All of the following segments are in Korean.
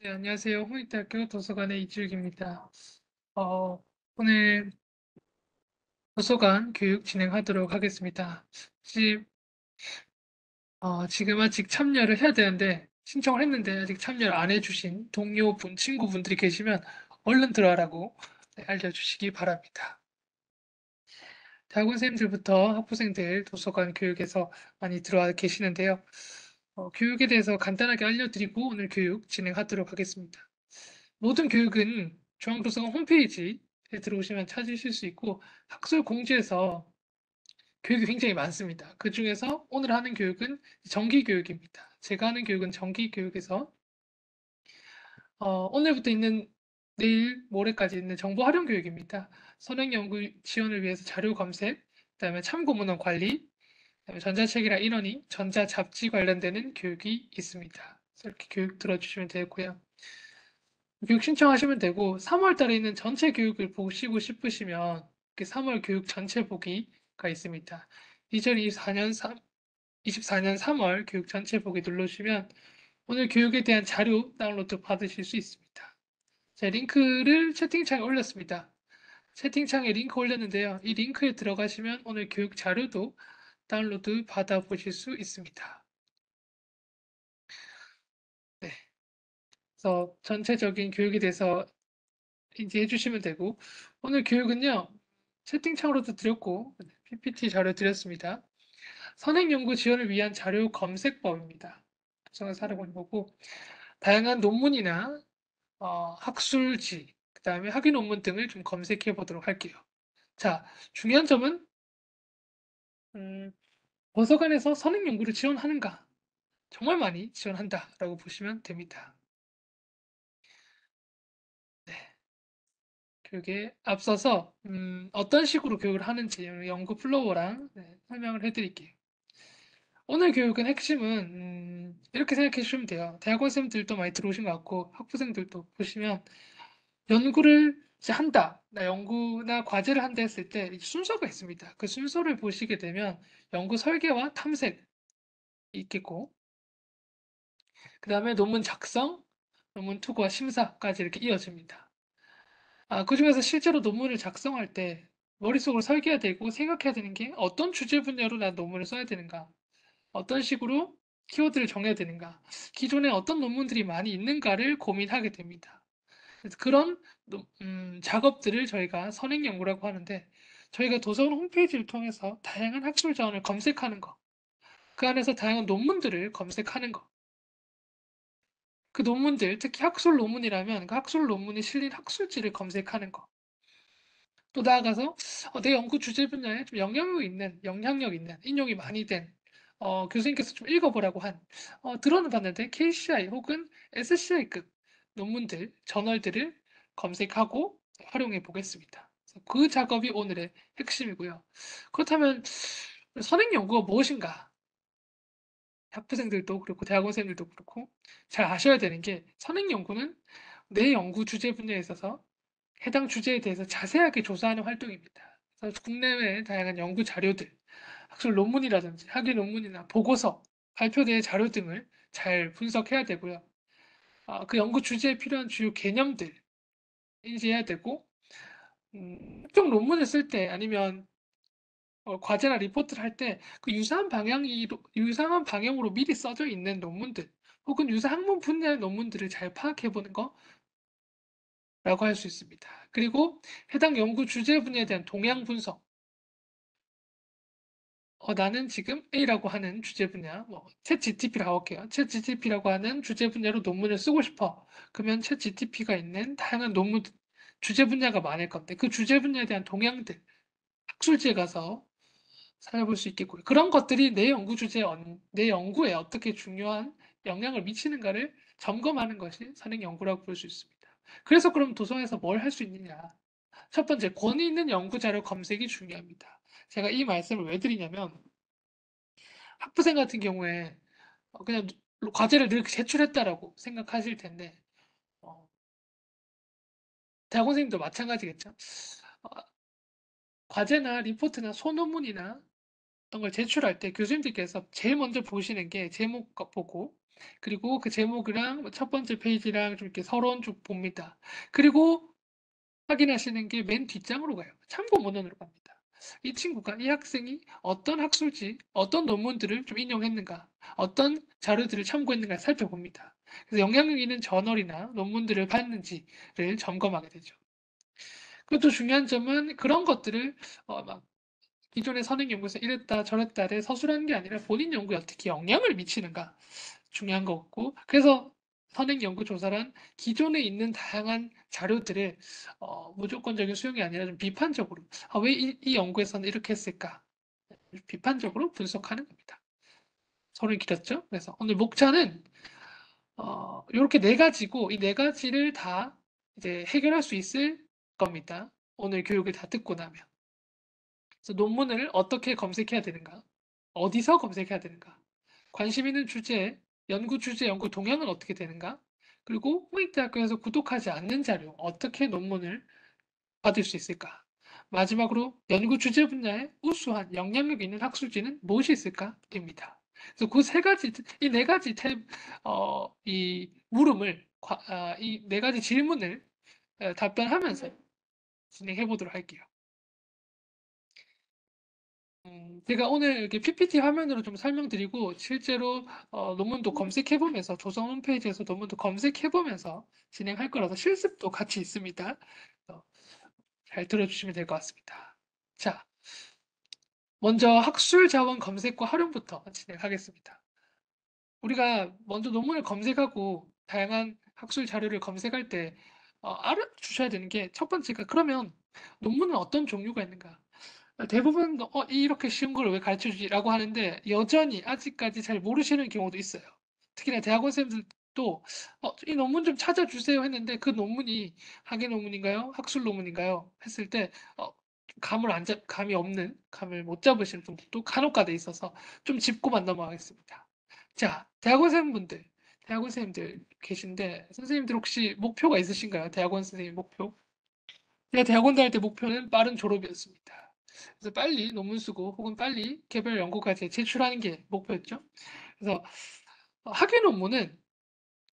네, 안녕하세요. 홍익대학교 도서관의 이주익입니다. 어, 오늘 도서관 교육 진행하도록 하겠습니다. 혹시 지금 아직 참여를 해야 되는데 신청을 했는데 아직 참여를 안 해주신 동료분, 친구분들이 계시면 얼른 들어가라고 네, 알려주시기 바랍니다. 대학원생들부터 학부생들 도서관 교육에서 많이 들어와 계시는데요. 교육에 대해서 간단하게 알려드리고 오늘 교육 진행하도록 하겠습니다. 모든 교육은 중앙도서관 홈페이지에 들어오시면 찾으실 수 있고 학술 공지에서 교육이 굉장히 많습니다. 그 중에서 오늘 하는 교육은 정기 교육입니다. 제가 하는 교육은 정기 교육에서 오늘부터 있는 내일 모레까지 있는 정보 활용 교육입니다. 선행 연구 지원을 위해서 자료 검색, 그다음에 참고 문헌 관리, 그다음에 전자책이랑 인원이 전자 잡지 관련되는 교육이 있습니다. 그래서 이렇게 교육 들어주시면 되고요. 교육 신청하시면 되고 3월 달에 있는 전체 교육을 보시고 싶으시면 3월 교육 전체 보기가 있습니다. 2024년 3월 교육 전체 보기 눌러주시면 오늘 교육에 대한 자료 다운로드 받으실 수 있습니다. 제 링크를 채팅창에 올렸습니다. 채팅창에 링크 올렸는데요. 이 링크에 들어가시면 오늘 교육 자료도 다운로드 받아보실 수 있습니다. 네. 그래서 전체적인 교육에 대해서 이제 해주시면 되고 오늘 교육은요 채팅창으로도 드렸고 PPT 자료 드렸습니다. 선행연구 지원을 위한 자료 검색법입니다. 구성을 살펴보는 거고 다양한 논문이나 학술지 그다음에 학위 논문 등을 좀 검색해 보도록 할게요. 자, 중요한 점은 음, 도서관에서 선행연구를 지원하는가? 정말 많이 지원한다라고 보시면 됩니다. 네. 교육에 앞서서 어떤 식으로 교육을 하는지 연구 플로우랑 네, 설명을 해드릴게요. 오늘 교육은 핵심은 이렇게 생각해 주시면 돼요. 대학원생들도 많이 들어오신 것 같고 학부생들도 보시면 연구를 이제 한다. 나 연구나 과제를 한다 했을 때 순서가 있습니다. 그 순서를 보시게 되면 연구 설계와 탐색이 있겠고 그 다음에 논문 작성, 논문 투과, 심사까지 이렇게 이어집니다. 그중에서 실제로 논문을 작성할 때 머릿속으로 설계해야 되고 생각해야 되는 게 어떤 주제 분야로 난 논문을 써야 되는가, 어떤 식으로 키워드를 정해야 되는가, 기존에 어떤 논문들이 많이 있는가를 고민하게 됩니다. 그래서 그런 작업들을 저희가 선행연구라고 하는데 저희가 도서관 홈페이지를 통해서 다양한 학술 자원을 검색하는 거, 그 안에서 다양한 논문들을 검색하는 거, 그 논문들, 특히 학술 논문이라면 그 학술 논문에 실린 학술지를 검색하는 거, 또 나아가서 내 연구 주제 분야에 좀 영향력 있는, 인용이 많이 된 교수님께서 좀 읽어보라고 한 들어는 봤는데 KCI 혹은 SCI급 논문들, 저널들을 검색하고 활용해 보겠습니다. 그 작업이 오늘의 핵심이고요. 그렇다면 선행 연구가 무엇인가? 학부생들도 그렇고 대학원생들도 그렇고 잘 아셔야 되는 게 선행 연구는 내 연구 주제 분야에 있어서 해당 주제에 대해서 자세하게 조사하는 활동입니다. 그래서 국내외 다양한 연구 자료들, 학술 논문이라든지 학위 논문이나 보고서, 발표된 자료 등을 잘 분석해야 되고요. 그 연구 주제에 필요한 주요 개념들 인지해야 되고, 특정 논문을 쓸 때 아니면 과제나 리포트를 할 때 그 유사한 방향으로 미리 써져 있는 논문들 혹은 유사 학문 분야의 논문들을 잘 파악해 보는 거라고 할 수 있습니다. 그리고 해당 연구 주제 분야에 대한 동향 분석, 나는 지금 A라고 하는 주제 분야, 챗 GTP라고 할게요. 챗 GTP라고 하는 주제 분야로 논문을 쓰고 싶어. 그러면 챗 GTP가 있는 다양한 논문, 주제 분야가 많을 건데, 그 주제 분야에 대한 동향들, 학술지에 가서 살펴볼 수 있겠고요. 그런 것들이 내 연구에 어떻게 중요한 영향을 미치는가를 점검하는 것이 선행 연구라고 볼 수 있습니다. 그래서 그럼 도서관에서 뭘 할 수 있느냐? 첫 번째, 권위 있는 연구 자료 검색이 중요합니다. 제가 이 말씀을 왜 드리냐면, 학부생 같은 경우에 그냥 과제를 늘 제출했다라고 생각하실 텐데 어, 대학원생도 마찬가지겠죠. 어, 과제나 리포트나 소논문이나 어떤 걸 제출할 때 교수님들께서 제일 먼저 보시는 게 제목 보고 그리고 그 제목이랑 뭐첫 번째 페이지랑 좀 이렇게 서론 쭉 봅니다. 그리고 확인하시는 게 맨 뒷장으로 가요. 참고 문헌으로 갑니다. 이 친구가, 이 학생이 어떤 학술지, 어떤 논문들을 좀 인용했는가, 어떤 자료들을 참고했는가 살펴봅니다. 그래서 영향력 있는 저널이나 논문들을 봤는지를 점검하게 되죠. 그리고 또 중요한 점은 그런 것들을 막 기존의 선행 연구에서 이랬다 저랬다를 서술하는 게 아니라 본인 연구에 어떻게 영향을 미치는가 중요한 거고, 그래서 선행 연구 조사란 기존에 있는 다양한 자료들을 무조건적인 수용이 아니라 좀 비판적으로, 왜 이 연구에서는 이렇게 했을까, 비판적으로 분석하는 겁니다. 서론이 길었죠? 그래서 오늘 목차는 이렇게 네 가지고, 이 네 가지를 다 이제 해결할 수 있을 겁니다. 오늘 교육을 다 듣고 나면. 그래서 논문을 어떻게 검색해야 되는가, 어디서 검색해야 되는가, 관심 있는 주제, 연구 주제, 연구 동향은 어떻게 되는가, 그리고 홍익대학교에서 구독하지 않는 자료, 어떻게 논문을 받을 수 있을까, 마지막으로 연구 주제 분야에 우수한 영향력 있는 학술지는 무엇이 있을까입니다. 그래서 그 세 가지, 이 네 가지 이 물음을, 이 네 가지 질문을 답변하면서 진행해 보도록 할게요. 제가 오늘 이렇게 PPT 화면으로 좀 설명드리고, 실제로 논문도 검색해보면서, 조선 홈페이지에서 논문도 검색해보면서 진행할 거라서 실습도 같이 있습니다. 잘 들어주시면 될 것 같습니다. 자, 먼저 학술 자원 검색과 활용부터 진행하겠습니다. 우리가 먼저 논문을 검색하고 다양한 학술 자료를 검색할 때 알아주셔야 되는 게, 첫 번째가, 그러면 논문은 어떤 종류가 있는가? 대부분 이렇게 쉬운 걸 왜 가르쳐 주지라고 하는데, 여전히 아직까지 잘 모르시는 경우도 있어요. 특히나 대학원 생들도 이 논문 좀 찾아주세요 했는데, 그 논문이 학예 논문인가요? 학술 논문인가요? 했을 때 감을 못 잡으시는 분들도 간혹가다 있어서 좀 짚고만 넘어가겠습니다. 자, 대학원 선생님들 계신데, 선생님들 혹시 목표가 있으신가요? 대학원 선생님 목표? 제가 대학원 다닐 때 목표는 빠른 졸업이었습니다. 그래서 빨리 논문 쓰고 혹은 빨리 개별 연구까지 제출하는 게 목표였죠. 그래서 학위 논문은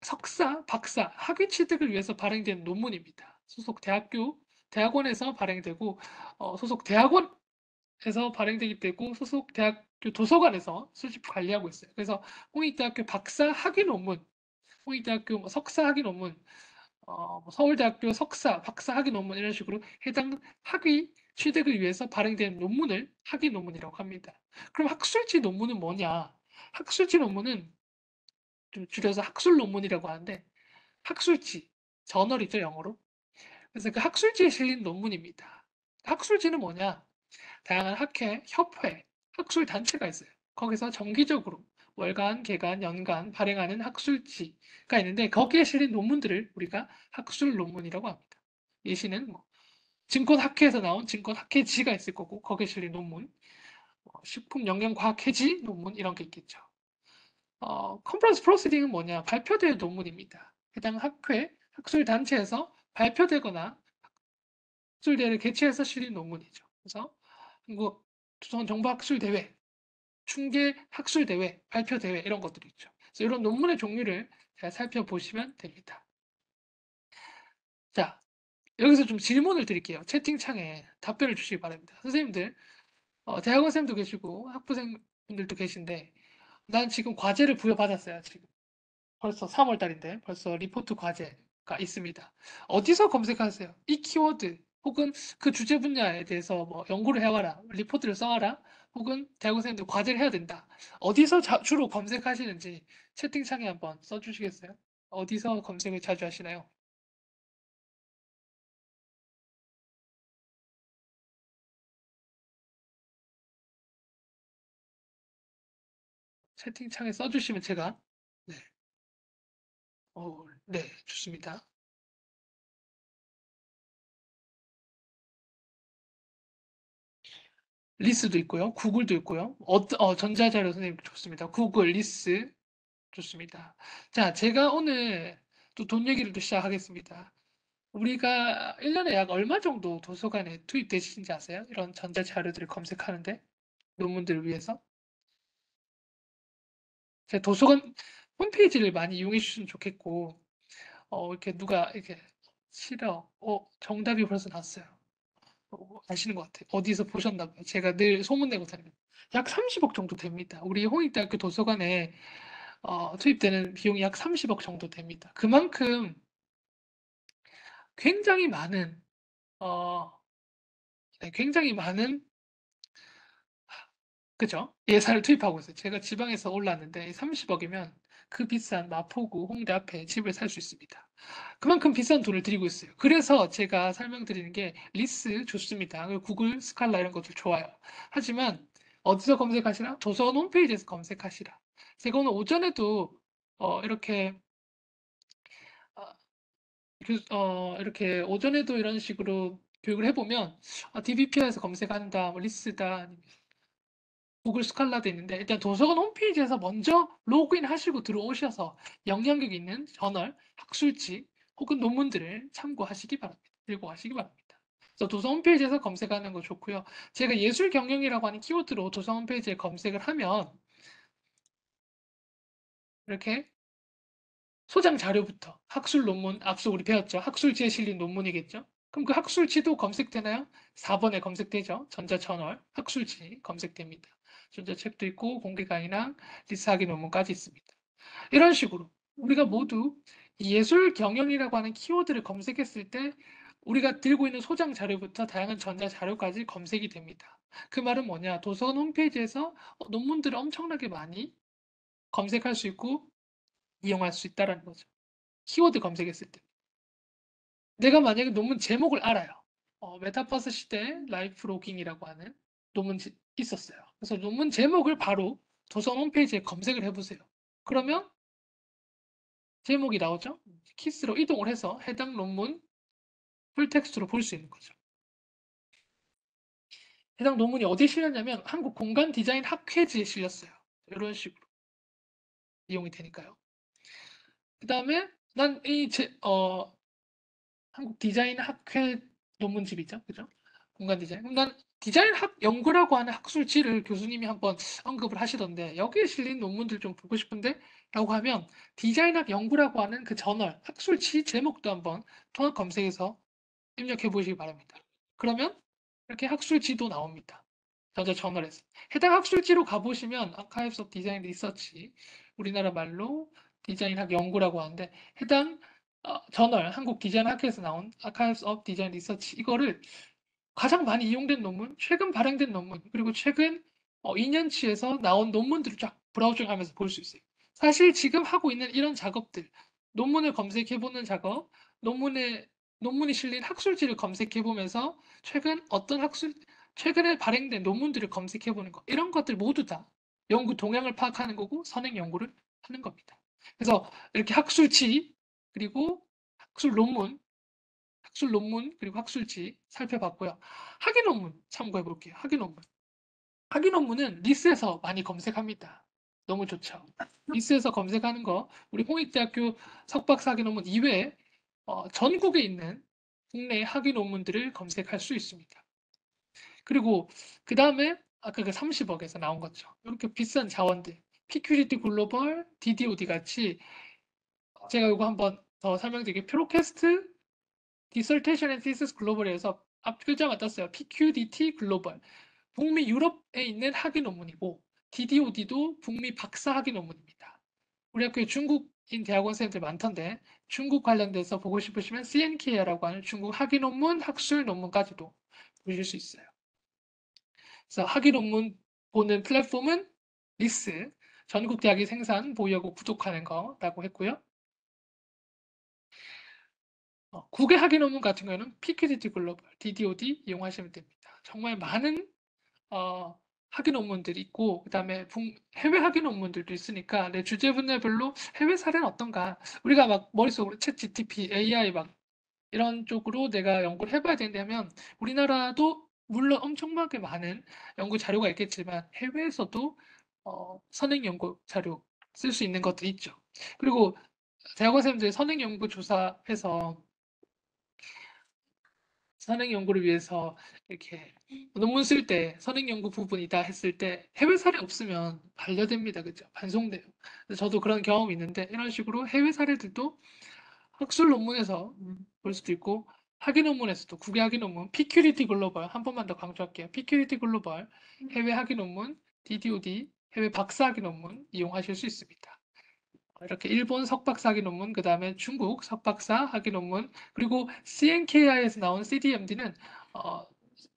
석사, 박사, 학위 취득을 위해서 발행된 논문입니다. 소속 대학교, 대학원에서 발행되고, 소속 대학원에서 발행되기 때문에 소속 대학교 도서관에서 수집 관리하고 있어요. 그래서 홍익대학교 박사 학위 논문, 홍익대학교 석사 학위 논문, 뭐 서울대학교 석사, 박사 학위 논문, 이런 식으로 해당 학위 취득을 위해서 발행된 논문을 학위 논문이라고 합니다. 그럼 학술지 논문은 뭐냐? 학술지 논문은 좀 줄여서 학술 논문이라고 하는데, 학술지, 저널이죠, 영어로. 그래서 그 학술지에 실린 논문입니다. 학술지는 뭐냐? 다양한 학회, 협회, 학술 단체가 있어요. 거기서 정기적으로 월간, 개간, 연간 발행하는 학술지가 있는데, 거기에 실린 논문들을 우리가 학술 논문이라고 합니다. 예시는 뭐 증권학회에서 나온 증권학회지가 있을 거고, 거기에 실린 논문, 식품영양과학회지 논문, 이런 게 있겠죠. 컨퍼런스 프로시딩은 뭐냐? 발표된 논문입니다. 해당 학회, 학술 단체에서 발표되거나 학술대회를 개최해서 실린 논문이죠. 그래서 한국 조선정보학술대회, 충계학술대회, 발표대회, 이런 것들이 있죠. 그래서 이런 논문의 종류를 잘 살펴보시면 됩니다. 자, 여기서 좀 질문을 드릴게요. 채팅창에 답변을 주시기 바랍니다. 선생님들, 대학원 쌤도 계시고 학부생분들도 계신데, 난 지금 과제를 부여받았어요. 지금 벌써 3월 달인데 벌써 리포트 과제가 있습니다. 어디서 검색하세요? 이 키워드 혹은 그 주제 분야에 대해서 뭐 연구를 해와라, 리포트를 써와라, 혹은 대학원생들 과제를 해야 된다. 어디서 주로 검색하시는지 채팅창에 한번 써주시겠어요? 어디서 검색을 자주 하시나요? 채팅창에 써주시면 제가. 네, 네, 좋습니다. 리스도 있고요, 구글도 있고요. 전자자료 선생님 좋습니다. 구글, 리스 좋습니다. 자, 제가 오늘 또 돈 얘기를 또 시작하겠습니다. 우리가 1년에 약 얼마 정도 도서관에 투입되시는지 아세요? 이런 전자자료들을 검색하는데, 논문들을 위해서. 제 도서관, 홈페이지를 많이 이용해 주시면 좋겠고, 이렇게 누가 이렇게 싫어, 정답이 벌써 났어요. 아시는 것 같아요. 어디서 보셨나 봐요. 제가 늘 소문내고 다니는. 약 30억 정도 됩니다. 우리 홍익대학교 도서관에 투입되는 비용이 약 30억 정도 됩니다. 그만큼 굉장히 많은 어, 네, 굉장히 많은 그죠? 예산을 투입하고 있어요. 제가 지방에서 올랐는데 30억이면 그 비싼 마포구 홍대 앞에 집을 살 수 있습니다. 그만큼 비싼 돈을 들이고 있어요. 그래서 제가 설명드리는 게 리스 좋습니다. 그리고 구글 스칼라 이런 것도 좋아요. 하지만 어디서 검색하시라? 도서관 홈페이지에서 검색하시라. 제가 오늘 오전에도 이렇게 이렇게 오전에도 이런 식으로 교육을 해보면 DBP에서 검색한다, 뭐 리스다, 아니면 구글 스칼라도 있는데 일단 도서관 홈페이지에서 먼저 로그인 하시고 들어오셔서 영향력 있는 저널, 학술지 혹은 논문들을 참고하시기 바랍니다. 읽어가시기 바랍니다. 그래서 도서 홈페이지에서 검색하는 거 좋고요. 제가 예술 경영이라고 하는 키워드로 도서 홈페이지에 검색을 하면 이렇게 소장 자료부터 학술 논문, 앞서 우리 배웠죠. 학술지에 실린 논문이겠죠. 그럼 그 학술지도 검색되나요? 4번에 검색되죠. 전자저널, 학술지 검색됩니다. 전자책도 있고 공개 강의랑 리사하기 논문까지 있습니다. 이런 식으로 우리가 모두 예술 경영이라고 하는 키워드를 검색했을 때 우리가 들고 있는 소장 자료부터 다양한 전자 자료까지 검색이 됩니다. 그 말은 뭐냐? 도서관 홈페이지에서 논문들을 엄청나게 많이 검색할 수 있고 이용할 수 있다는 거죠. 키워드 검색했을 때. 내가 만약에 논문 제목을 알아요. 메타버스 시대 라이프 로깅이라고 하는 논문 있었어요. 그래서 논문 제목을 바로 도서관 홈페이지에 검색을 해보세요. 그러면 제목이 나오죠? 키스로 이동을 해서 해당 논문 풀텍스트로 볼 수 있는 거죠. 해당 논문이 어디에 실렸냐면 한국 공간 디자인 학회지에 실렸어요. 이런 식으로 이용이 되니까요. 그 다음에 한국 디자인 학회 논문집이죠. 그죠? 공간 디자인. 그럼 난 디자인 연구라고 하는 학술지를 교수님이 한번 언급을 하시던데 여기에 실린 논문들 좀 보고 싶은데 라고 하면 디자인학 연구라고 하는 그 저널 학술지 제목도 한번 통합 검색해서 입력해 보시기 바랍니다. 그러면 이렇게 학술지도 나옵니다. 저널에서. 해당 학술지로 가보시면 Archives of Design Research, 우리나라 말로 디자인학 연구라고 하는데 해당 저널, 한국 디자인 학회에서 나온 Archives of Design Research 이거를 가장 많이 이용된 논문, 최근 발행된 논문, 그리고 최근 2년치에서 나온 논문들을 쫙 브라우징하면서 볼 수 있어요. 사실 지금 하고 있는 이런 작업들, 논문을 검색해보는 작업, 논문이 실린 학술지를 검색해보면서 최근에 발행된 논문들을 검색해보는 거, 이런 것들 모두 다 연구 동향을 파악하는 거고 선행 연구를 하는 겁니다. 그래서 이렇게 학술지, 그리고 학술 논문 그리고 학술지 살펴봤고요. 학위 논문 참고해 볼게요. 학위 논문은 리스에서 많이 검색합니다. 너무 좋죠. 리스에서 검색하는 거 우리 홍익대학교 석박사 학위 논문 이외에 전국에 있는 국내 학위 논문들을 검색할 수 있습니다. 그리고 그 다음에 아까 그 30억에서 나온 거죠. 이렇게 비싼 자원들 PQGT 글로벌, DDOD 같이 제가 이거 한번 더 설명드릴게요. 프로캐스트 디설테이션 앤 티시스 글로벌에서 앞 글자 맞았어요. PQDT 글로벌. 북미 유럽에 있는 학위 논문이고 DDOD도 북미 박사 학위 논문입니다. 우리 학교에 중국인 대학원생들 많던데 중국 관련돼서 보고 싶으시면 CNK라고 하는 중국 학위 논문, 학술 논문까지도 보실 수 있어요. 그래서 학위 논문 보는 플랫폼은 리스, 전국 대학이 생산, 보유하고 구독하는 거라고 했고요. 국외 학위 논문 같은 경우는 PQDT 글로벌, DDOD 이용하시면 됩니다. 정말 많은 학위 논문들이 있고 그다음에 해외 학위 논문들도 있으니까 내 주제 분야별로 해외 사례는 어떤가 우리가 막 머릿속으로 챗 GTP, AI 막 이런 쪽으로 내가 연구를 해봐야 된다면 우리나라도 물론 엄청나게 많은 연구 자료가 있겠지만 해외에서도 선행 연구 자료 쓸 수 있는 것들이 있죠. 그리고 대학원생들 선행 연구 조사해서 선행 연구를 위해서 이렇게 논문 쓸 때 선행 연구 부분이다 했을 때 해외 사례 없으면 반려됩니다. 그죠? 반송돼요. 그래서 저도 그런 경험이 있는데 이런 식으로 해외 사례들도 학술 논문에서 볼 수도 있고 학위 논문에서도 국외 학위 논문 PQDT 글로벌 한 번만 더 강조할게요. PQDT 글로벌 해외 학위 논문 DDOD 해외 박사 학위 논문 이용하실 수 있습니다. 이렇게 일본 석박사 학위 논문, 그 다음에 중국 석박사 학위 논문, 그리고 CNKI에서 나온 CDMD는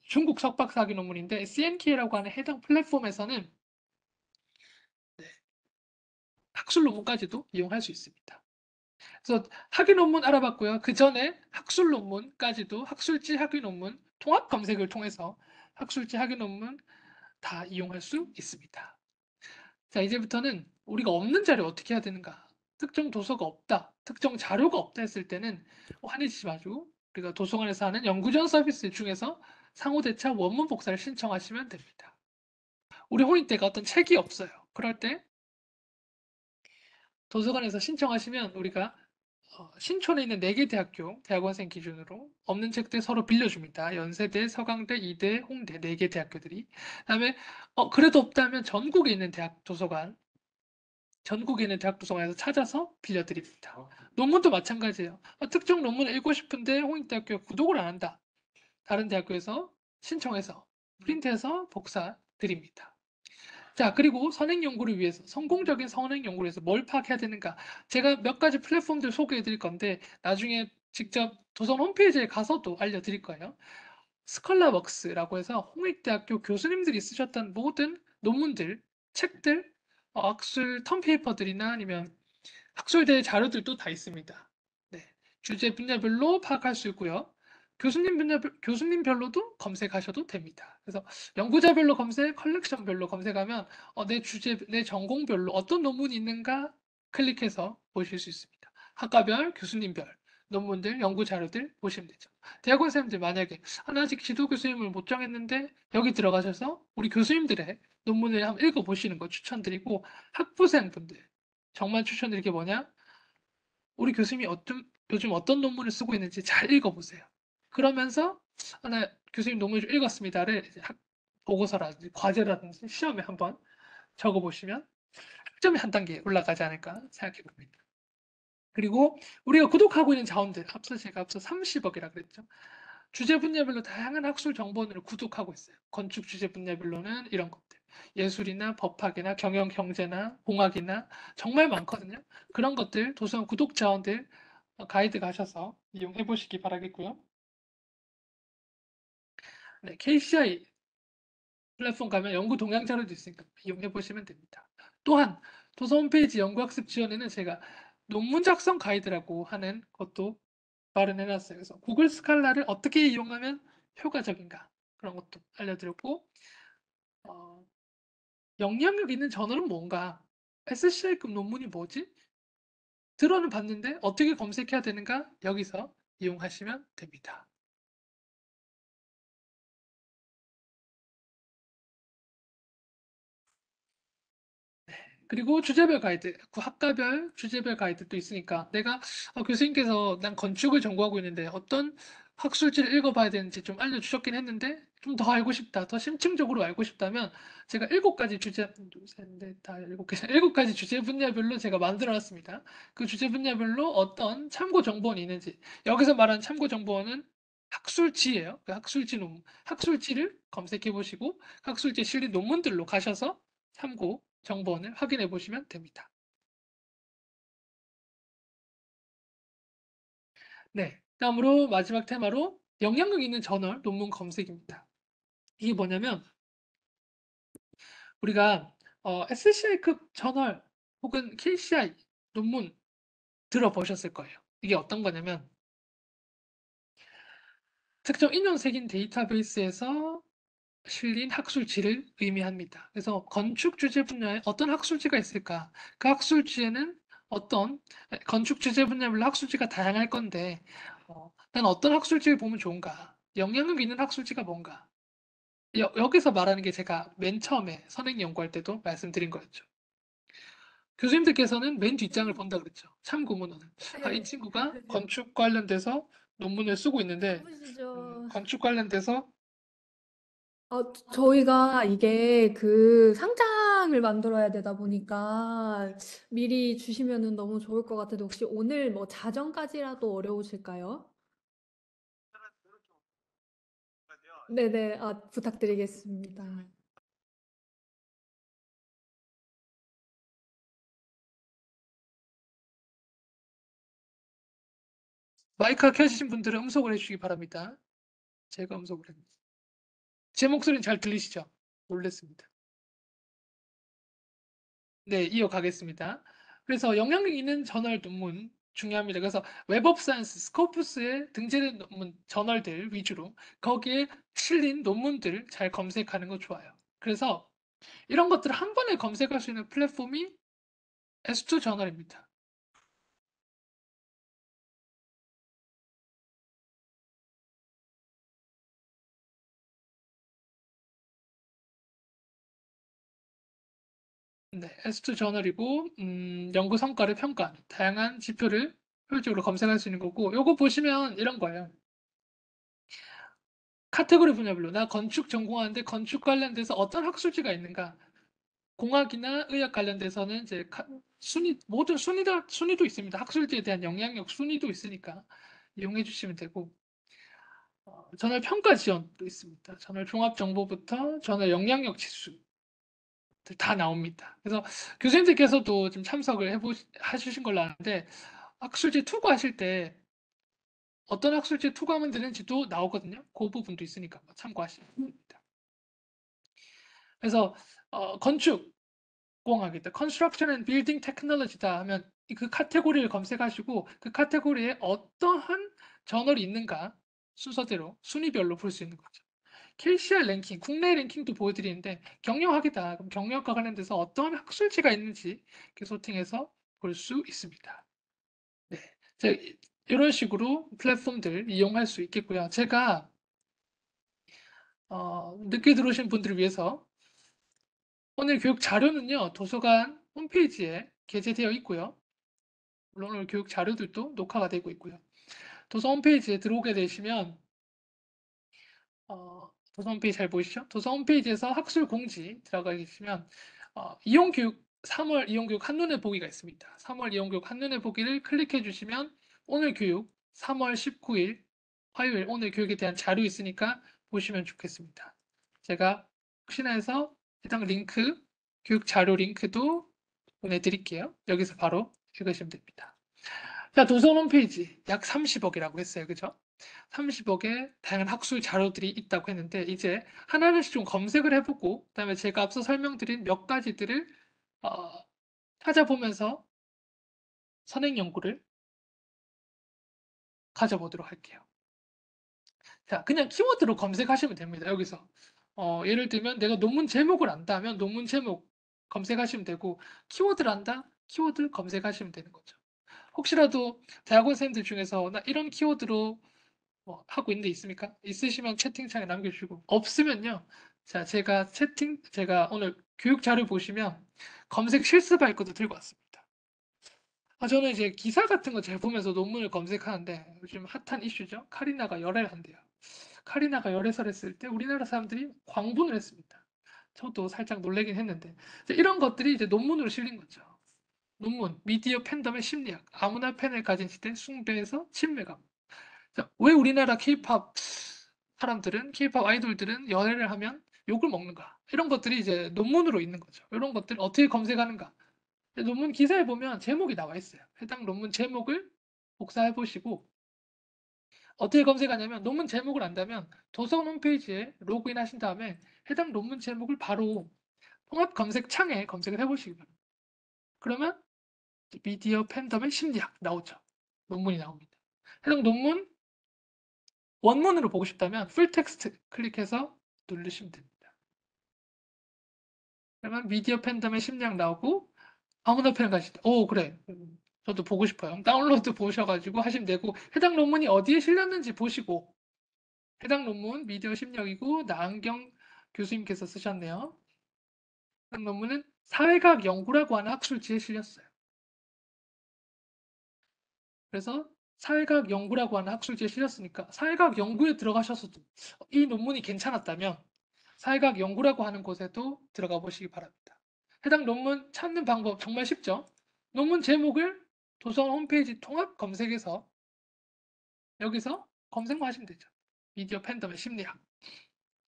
중국 석박사 학위 논문인데 CNK라고 하는 해당 플랫폼에서는 네, 학술 논문까지도 이용할 수 있습니다. 그래서 학위 논문 알아봤고요. 그 전에 학술 논문까지도 학술지 학위 논문 통합 검색을 통해서 학술지 학위 논문 다 이용할 수 있습니다. 자, 이제부터는 우리가 없는 자료 어떻게 해야 되는가? 특정 도서가 없다, 특정 자료가 없다 했을 때는 화내지 마시고 우리가 도서관에서 하는 연구전 서비스 중에서 상호대차 원문 복사를 신청하시면 됩니다. 우리 홍익대가 어떤 책이 없어요. 그럴 때 도서관에서 신청하시면 우리가 신촌에 있는 4개 대학교 대학원생 기준으로 없는 책들 서로 빌려줍니다. 연세대, 서강대, 이대, 홍대 4개 대학교들이. 그다음에 그래도 없다면 전국에 있는 대학 도서관 전국에 있는 대학 도서관에서 찾아서 빌려드립니다. 논문도 마찬가지예요. 특정 논문을 읽고 싶은데 홍익대학교가 구독을 안 한다. 다른 대학교에서 신청해서 프린트해서 복사 드립니다. 자, 그리고 선행 연구를 위해서 성공적인 선행 연구를 위해서 뭘 파악해야 되는가? 제가 몇 가지 플랫폼들 소개해 드릴 건데 나중에 직접 도선 홈페이지에 가서도 알려드릴 거예요. 스컬라웍스라고 해서 홍익대학교 교수님들이 쓰셨던 모든 논문들, 책들, 학술 텀페이퍼들이나 아니면 학술대 자료들도 다 있습니다. 네, 주제 분야별로 파악할 수 있고요. 교수님별로도 검색하셔도 됩니다. 그래서 연구자별로 검색, 컬렉션별로 검색하면 내 주제, 내 전공별로 어떤 논문이 있는가 클릭해서 보실 수 있습니다. 학과별, 교수님별 논문들, 연구 자료들 보시면 되죠. 대학원생들 만약에 아직 지도 교수님을 못 정했는데 여기 들어가셔서 우리 교수님들의 논문을 한번 읽어보시는 거 추천드리고 학부생분들 정말 추천드릴 게 뭐냐? 우리 교수님이 요즘 어떤 논문을 쓰고 있는지 잘 읽어보세요. 그러면서 나 교수님 논문을 좀 읽었습니다를 보고서라든지 과제라든지 시험에 한번 적어보시면 학점이 한 단계 올라가지 않을까 생각해 봅니다. 그리고 우리가 구독하고 있는 자원들, 제가 앞서 30억이라 그랬죠. 주제 분야별로 다양한 학술 정보원을 구독하고 있어요. 건축 주제 분야별로는 이런 것들. 예술이나 법학이나 경영 경제나 공학이나 정말 많거든요. 그런 것들 도서관 구독 자원들 가이드 가셔서 이용해 보시기 바라겠고요. 네, KCI 플랫폼 가면 연구 동향 자료도 있으니까 이용해 보시면 됩니다. 또한 도서 홈페이지 연구학습 지원에는 제가 논문 작성 가이드라고 하는 것도 마련해 놨어요. 그래서 구글 스칼라를 어떻게 이용하면 효과적인가 그런 것도 알려드렸고 영향력 있는 저널은 뭔가 SCI급 논문이 뭐지? 들어는 봤는데 어떻게 검색해야 되는가? 여기서 이용하시면 됩니다. 그리고 주제별 가이드, 학과별 주제별 가이드도 있으니까 내가 교수님께서 난 건축을 전공하고 있는데 어떤 학술지를 읽어봐야 되는지 좀 알려주셨긴 했는데 좀 더 알고 싶다, 더 심층적으로 알고 싶다면 제가 7가지 주제, 둘, 셋, 넷, 다 7개, 7가지 주제 분야별로 제가 만들어놨습니다. 그 주제 분야별로 어떤 참고 정보원이 있는지 여기서 말하는 참고 정보원은 학술지예요. 그 학술지 논문, 학술지를 검색해 보시고 학술지에 실린 논문들로 가셔서 참고 정보원을 확인해 보시면 됩니다. 네, 다음으로 마지막 테마로 영향력 있는 저널 논문 검색입니다. 이게 뭐냐면 우리가 SCI급 저널 혹은 KCI 논문 들어보셨을 거예요. 이게 어떤 거냐면 특정 인용색인 데이터베이스에서 실린 학술지를 의미합니다. 그래서 건축 주제 분야에 어떤 학술지가 있을까? 그 학술지에는 어떤 건축 주제 분야별로 학술지가 다양할 건데 난 어떤 학술지를 보면 좋은가? 영향력 있는 학술지가 뭔가? 여기서 말하는 게 제가 맨 처음에 선행 연구할 때도 말씀드린 거였죠. 교수님들께서는 맨 뒷장을 본다 그랬죠. 참고문헌은. 이 친구가 건축 관련돼서 논문을 쓰고 있는데 바쁘시죠? 건축 관련돼서 저희가 이게 그 상장을 만들어야 되다 보니까 미리 주시면은 너무 좋을 것 같은데 혹시 오늘 뭐 자정까지라도 어려우실까요? 네네, 부탁드리겠습니다. 마이크가 켜지신 분들은 음성을 해주시기 바랍니다. 제가 음성을 합니다. 제 목소리는 잘 들리시죠? 놀랬습니다. 네, 이어가겠습니다. 그래서 영향력 있는 저널 논문 중요합니다. 그래서 웹 오브 사이언스, 스코프스에 등재된 논문, 저널들 위주로 거기에 실린 논문들 잘 검색하는 거 좋아요. 그래서 이런 것들을 한 번에 검색할 수 있는 플랫폼이 S2 저널입니다. 네, S2 저널이고 연구 성과를 평가하는 다양한 지표를 효율적으로 검색할 수 있는 거고 요거 보시면 이런 거예요. 카테고리 분야별로 나 건축 전공하는데 건축 관련돼서 어떤 학술지가 있는가 공학이나 의학 관련돼서는 이제 순위 모든 순위도 있습니다. 학술지에 대한 영향력 순위도 있으니까 이용해 주시면 되고 저널 평가 지원도 있습니다. 저널 종합 정보부터 저널 영향력 지수 다 나옵니다. 그래서 교수님들께서도 좀 참석을 하시신 걸로 아는데 학술지 투고하실 때 어떤 학술지 투고하면 되는지도 나오거든요. 그 부분도 있으니까 참고하시면 됩니다. 그래서 건축 공학이다. Construction and Building Technology다 하면 그 카테고리를 검색하시고 그 카테고리에 어떠한 저널이 있는가 순서대로 순위별로 볼 수 있는 거죠. KCR 랭킹, 국내 랭킹도 보여드리는데 경영학이다. 그럼 경영학과 관련돼서 어떠한 학술지가 있는지 이렇게 소팅해서 볼 수 있습니다. 네, 이런 식으로 플랫폼들 이용할 수 있겠고요. 제가 늦게 들어오신 분들을 위해서 오늘 교육 자료는요 도서관 홈페이지에 게재되어 있고요. 물론 오늘 교육 자료들도 녹화가 되고 있고요. 도서 홈페이지에 들어오게 되시면 도서 홈페이지 잘 보이시죠? 도서 홈페이지에서 학술 공지 들어가 계시면 이용교육 3월 이용교육 한눈에 보기가 있습니다. 3월 이용교육 한눈에 보기를 클릭해 주시면 오늘 교육 3월 19일 화요일 오늘 교육에 대한 자료 있으니까 보시면 좋겠습니다. 제가 혹시나 해서 해당 링크 교육 자료 링크도 보내드릴게요. 여기서 바로 읽으시면 됩니다. 자, 도서 홈페이지 약 30억이라고 했어요. 그죠? 30억의 다양한 학술 자료들이 있다고 했는데 이제 하나씩 좀 검색을 해보고 그다음에 제가 앞서 설명드린 몇 가지들을 어, 찾아보면서 선행 연구를 가져보도록 할게요. 자, 그냥 키워드로 검색하시면 됩니다. 여기서 예를 들면 내가 논문 제목을 안다면 논문 제목 검색하시면 되고 키워드를 안다? 키워드 검색하시면 되는 거죠. 혹시라도 대학원생들 중에서 나 이런 키워드로 뭐 하고 있는 데 있습니까? 있으시면 채팅창에 남겨주시고 없으면요. 자, 제가 오늘 교육 자료 보시면 검색 실습할 것도 들고 왔습니다. 저는 이제 기사 같은 거 잘 보면서 논문을 검색하는데 요즘 핫한 이슈죠. 카리나가 열애를 한대요. 카리나가 열애설 했을 때 우리나라 사람들이 광분을 했습니다. 저도 살짝 놀래긴 했는데 이런 것들이 이제 논문으로 실린 거죠. 논문, 미디어 팬덤의 심리학, 아무나 팬을 가진 시대 숭배에서 친밀감. 자, 왜 우리나라 케이팝 사람들은, 케이팝 아이돌들은 연애를 하면 욕을 먹는가? 이런 것들이 이제 논문으로 있는 거죠. 이런 것들 어떻게 검색하는가? 논문 기사에 보면 제목이 나와 있어요. 해당 논문 제목을 복사해 보시고 어떻게 검색하냐면 논문 제목을 안다면 도서관 홈페이지에 로그인 하신 다음에 해당 논문 제목을 바로 통합 검색 창에 검색을 해보시기 바랍니다. 그러면 미디어 팬덤의 심리학 나오죠. 논문이 나옵니다. 해당 논문 원문으로 보고 싶다면 풀 텍스트 클릭해서 누르시면 됩니다. 그러면 미디어 팬덤의 심리학 나오고 아무나 팬 가시다. 오, 그래. 저도 보고 싶어요. 다운로드 보셔가지고 하시면 되고 해당 논문이 어디에 실렸는지 보시고 해당 논문 미디어 심리학이고 나은경 교수님께서 쓰셨네요. 해당 논문은 사회과학 연구라고 하는 학술지에 실렸어요. 그래서 사회과학 연구라고 하는 학술지에 실렸으니까 사회과학 연구에 들어가셔서도 이 논문이 괜찮았다면 사회과학 연구라고 하는 곳에도 들어가 보시기 바랍니다. 해당 논문 찾는 방법 정말 쉽죠? 논문 제목을 도서관 홈페이지 통합 검색에서 여기서 검색만 하시면 되죠. 미디어 팬덤의 심리학.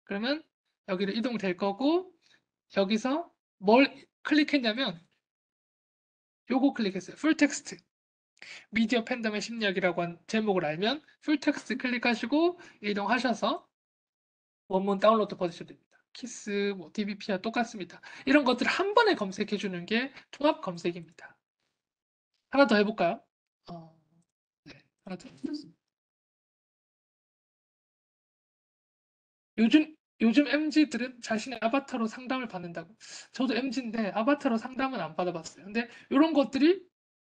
그러면 여기로 이동될 거고 여기서 뭘 클릭했냐면 요거 클릭했어요. 풀텍스트. 미디어 팬덤의 심리학이라고 한 제목을 알면 풀텍스트 클릭하시고 이동하셔서 원문 다운로드 받으셔도 됩니다. 키스, 뭐 DBP와 똑같습니다. 이런 것들 한 번에 검색해 주는 게 통합 검색입니다. 하나 더 해볼까요? 네, 하나 더. 요즘 MZ들은 자신의 아바타로 상담을 받는다고. 저도 MZ인데 아바타로 상담은 안 받아봤어요. 근데 이런 것들이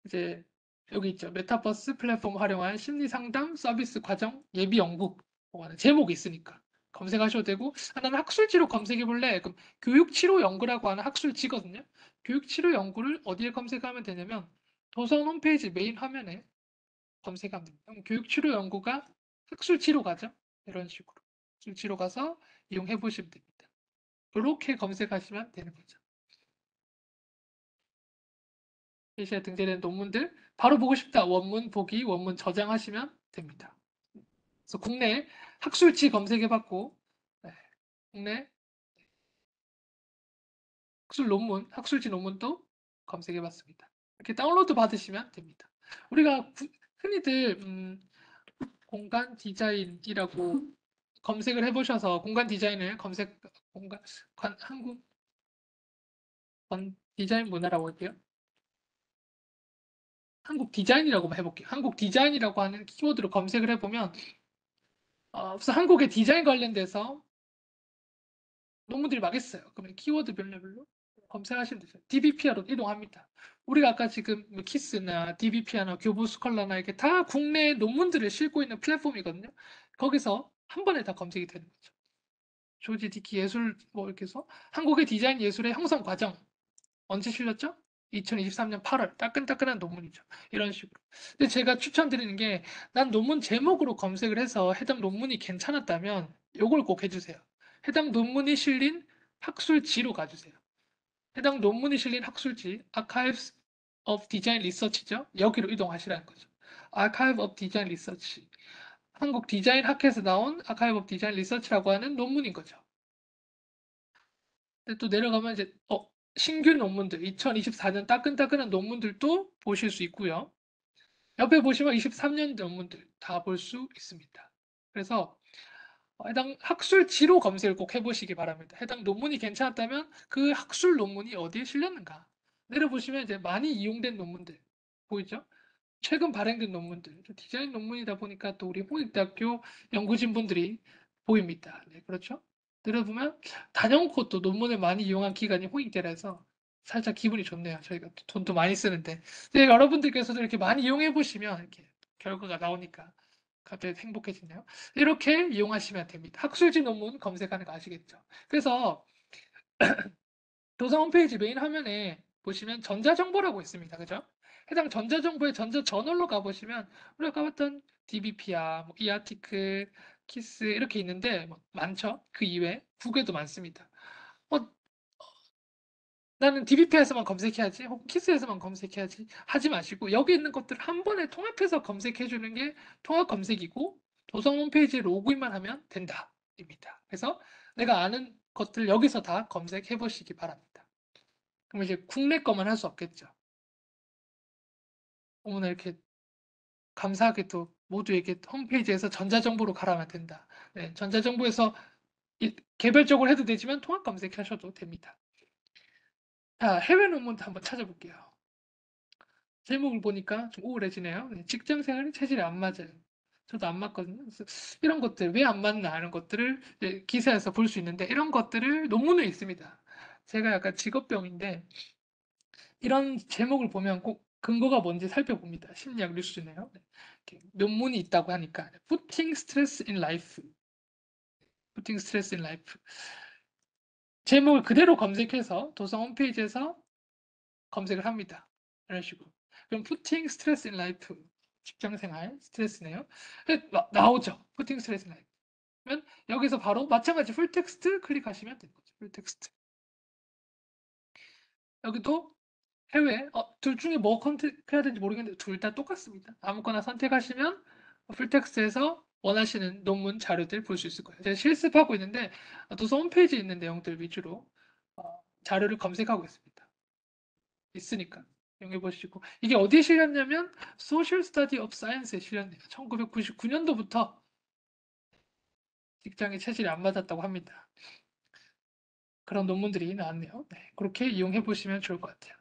이제 여기 있죠. 메타버스 플랫폼 활용한 심리 상담 서비스 과정 예비 연구 하는 제목이 있으니까 검색하셔도 되고 나는 학술지로 검색해 볼래. 그럼 교육치료 연구라고 하는 학술지거든요. 교육치료 연구를 어디에 검색하면 되냐면 도서관 홈페이지 메인 화면에 검색하면 됩니다. 그럼 교육치료 연구가 학술지로 가죠. 이런 식으로 학술지로 가서 이용해 보시면 됩니다. 이렇게 검색하시면 되는 거죠. 예시에 등재된 논문들 바로 보고 싶다. 원문 보기, 원문 저장하시면 됩니다. 그래서 국내 학술지 검색해봤고 네, 국내 학술 논문, 학술지 논문도 검색해봤습니다. 이렇게 다운로드 받으시면 됩니다. 우리가 흔히들 공간 디자인이라고 검색을 해보셔서 공간 디자인을 검색 한국 디자인 문화라고 할게요. 한국 디자인이라고 해볼게요. 한국 디자인이라고 하는 키워드로 검색을 해보면 우선 한국의 디자인 관련돼서 논문들이 막 있어요. 그러면 키워드 별로 검색하시면 되죠. DBPR로 이동합니다. 우리가 아까 지금 뭐 키스나 DBPR나 교보 스컬러나 이렇게 다 국내 논문들을 싣고 있는 플랫폼이거든요. 거기서 한 번에 다 검색이 되는 거죠. 조지 디키 예술 뭐 이렇게 해서 한국의 디자인 예술의 형성 과정 언제 실렸죠? 2023년 8월 따끈따끈한 논문이죠. 이런 식으로. 근데 제가 추천드리는 게 난 논문 제목으로 검색을 해서 해당 논문이 괜찮았다면 요걸 꼭 해주세요. 해당 논문이 실린 학술지로 가주세요. 해당 논문이 실린 학술지 Archives of Design Research죠. 여기로 이동하시라는 거죠. Archive of Design Research. 한국 디자인 학회에서 나온 Archive of Design Research라고 하는 논문인 거죠. 근데 또 내려가면 이제 신규 논문들 2024년 따끈따끈한 논문들도 보실 수 있고요. 옆에 보시면 23년 논문들 다 볼 수 있습니다. 그래서 해당 학술지로 검색을 꼭 해보시기 바랍니다. 해당 논문이 괜찮았다면 그 학술 논문이 어디에 실렸는가 내려보시면 이제 많이 이용된 논문들 보이죠? 최근 발행된 논문들 디자인 논문이다 보니까 또 우리 홍익대학교 연구진분들이 보입니다. 네, 그렇죠? 내려보면 단연코 또 논문을 많이 이용한 기관이 홍익대라서 살짝 기분이 좋네요. 저희가 또 돈도 많이 쓰는데. 근데 여러분들께서도 이렇게 많이 이용해 보시면 이렇게 결과가 나오니까 갑자기 행복해지네요. 이렇게 이용하시면 됩니다. 학술지 논문 검색하는 거 아시겠죠? 그래서 도서 홈페이지 메인 화면에 보시면 전자정보라고 있습니다. 그죠? 해당 전자정보의 전자저널로 가보시면 우리가 가봤던 DBP야, 뭐 이아티클, 키스 이렇게 있는데 뭐 많죠? 그 이외에 국외도 많습니다. 어, 나는 DBP에서만 검색해야지 혹은 키스에서만 검색해야지 하지 마시고 여기 있는 것들 한 번에 통합해서 검색해 주는 게 통합 검색이고 도서 홈페이지에 로그인만 하면 된다입니다. 그래서 내가 아는 것들 여기서 다 검색해 보시기 바랍니다. 그럼 이제 국내 거만 할 수 없겠죠. 오늘 이렇게 감사하게도 모두에게 홈페이지에서 전자정보로 가라면 된다. 네, 전자정보에서 개별적으로 해도 되지만 통합 검색하셔도 됩니다. 자, 해외 논문도 한번 찾아볼게요. 제목을 보니까 좀 우울해지네요. 네, 직장 생활이 체질이 안 맞아요. 저도 안 맞거든요. 그래서 이런 것들 왜 안 맞나 하는 것들을 기사에서 볼 수 있는데 이런 것들을 논문에 있습니다. 제가 약간 직업병인데 이런 제목을 보면 꼭 근거가 뭔지 살펴봅니다. 심리학 뉴스네요. 네. 이렇게 논문이 있다고 하니까 Putting Stress in Life, Putting Stress in Life 제목을 그대로 검색해서 도서 홈페이지에서 검색을 합니다. 이런 식으로. 그럼 Putting Stress in Life 직장 생활 스트레스네요. 나오죠. 푸팅 스트레스 나이. 그러면 여기서 바로 마찬가지 풀 텍스트 클릭하시면 되는 거죠. 풀 텍스트. 여기도 해외, 둘 중에 뭐 선택해야 되는지 모르겠는데 둘 다 똑같습니다. 아무거나 선택하시면 풀텍스트에서 원하시는 논문 자료들 볼 수 있을 거예요. 제가 실습하고 있는데 도서 홈페이지에 있는 내용들 위주로 자료를 검색하고 있습니다. 있으니까 이용해 보시고 이게 어디에 실렸냐면 Social Study of Science에 실렸네요. 1999년도부터 직장에 체질이 안 맞았다고 합니다. 그런 논문들이 나왔네요. 네, 그렇게 이용해 보시면 좋을 것 같아요.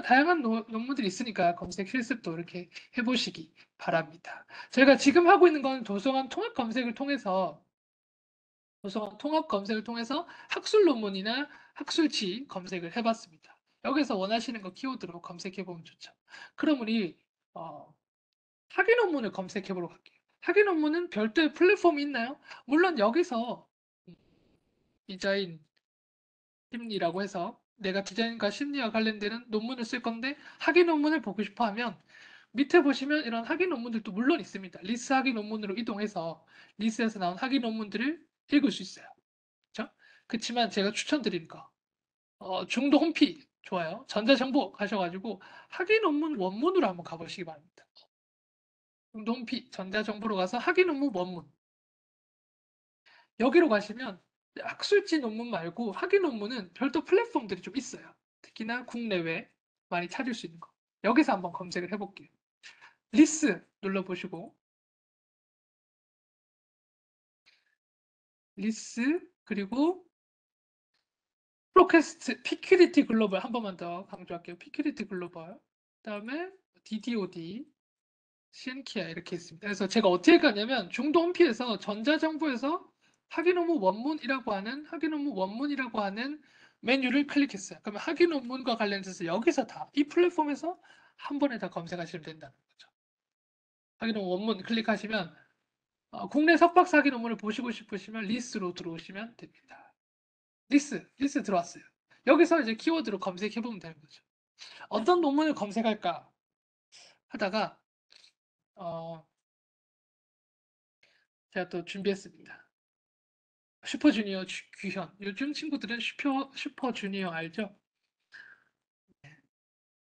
다양한 논문들이 있으니까 검색 실습도 이렇게 해보시기 바랍니다. 저희가 지금 하고 있는 건 도서관 통합 검색을 통해서 학술 논문이나 학술지 검색을 해봤습니다. 여기서 원하시는 거 키워드로 검색해 보면 좋죠. 그럼 우리 학위 논문을 검색해 보러 갈게요. 학위 논문은 별도의 플랫폼이 있나요? 물론 여기서 디자인 심리라고 해서 내가 디자인과 심리와 관련되는 논문을 쓸 건데 학위 논문을 보고 싶어 하면 밑에 보시면 이런 학위 논문들도 물론 있습니다. 리스 학위 논문으로 이동해서 리스에서 나온 학위 논문들을 읽을 수 있어요. 그렇죠? 그렇지만 제가 추천드리는 거 중도 홈피 좋아요. 전자정보 가셔가지고 학위 논문 원문으로 한번 가보시기 바랍니다. 중도 홈피 전자정보로 가서 학위 논문 원문 여기로 가시면 학술지 논문 말고 학위 논문은 별도 플랫폼들이 좀 있어요. 특히나 국내외 많이 찾을 수 있는 거. 여기서 한번 검색을 해볼게요. 리스 눌러보시고 리스 그리고 프로퀘스트 피큐리티 글로벌 한 번만 더 강조할게요. 피큐리티 글로벌 그다음에 DDOD 시엔키아 이렇게 있습니다. 그래서 제가 어떻게 가냐면 중도 홈피에서 전자정보에서 학위 논문 원문이라고 하는 메뉴를 클릭했어요. 그러면 학위 논문과 관련해서 여기서 다 이 플랫폼에서 한 번에 다 검색하시면 된다는 거죠. 학위 논문 원문 클릭하시면 국내 석박사 학위 논문을 보시고 싶으시면 리스로 들어오시면 됩니다. 리스 들어왔어요. 여기서 이제 키워드로 검색해 보면 되는 거죠. 어떤 논문을 검색할까 하다가 어, 제가 또 준비했습니다. 슈퍼주니어 규현. 요즘 친구들은 슈퍼주니어 알죠?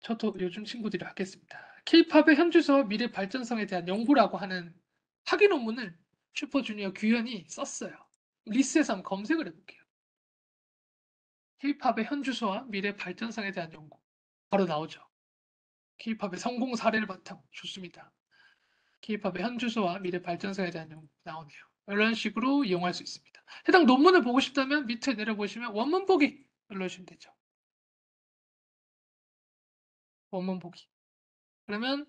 저도 요즘 친구들이 하겠습니다. K-팝의 현주소와 미래 발전성에 대한 연구라고 하는 학위 논문을 슈퍼주니어 규현이 썼어요. 리스에서 한번 검색을 해볼게요. K-팝의 현주소와 미래 발전성에 대한 연구. 바로 나오죠. K-팝의 성공 사례를 바탕으로 좋습니다. K-팝의 현주소와 미래 발전성에 대한 연구 나오네요. 이런 식으로 이용할 수 있습니다. 해당 논문을 보고 싶다면 밑에 내려보시면 원문 보기 눌러주시면 되죠. 원문 보기. 그러면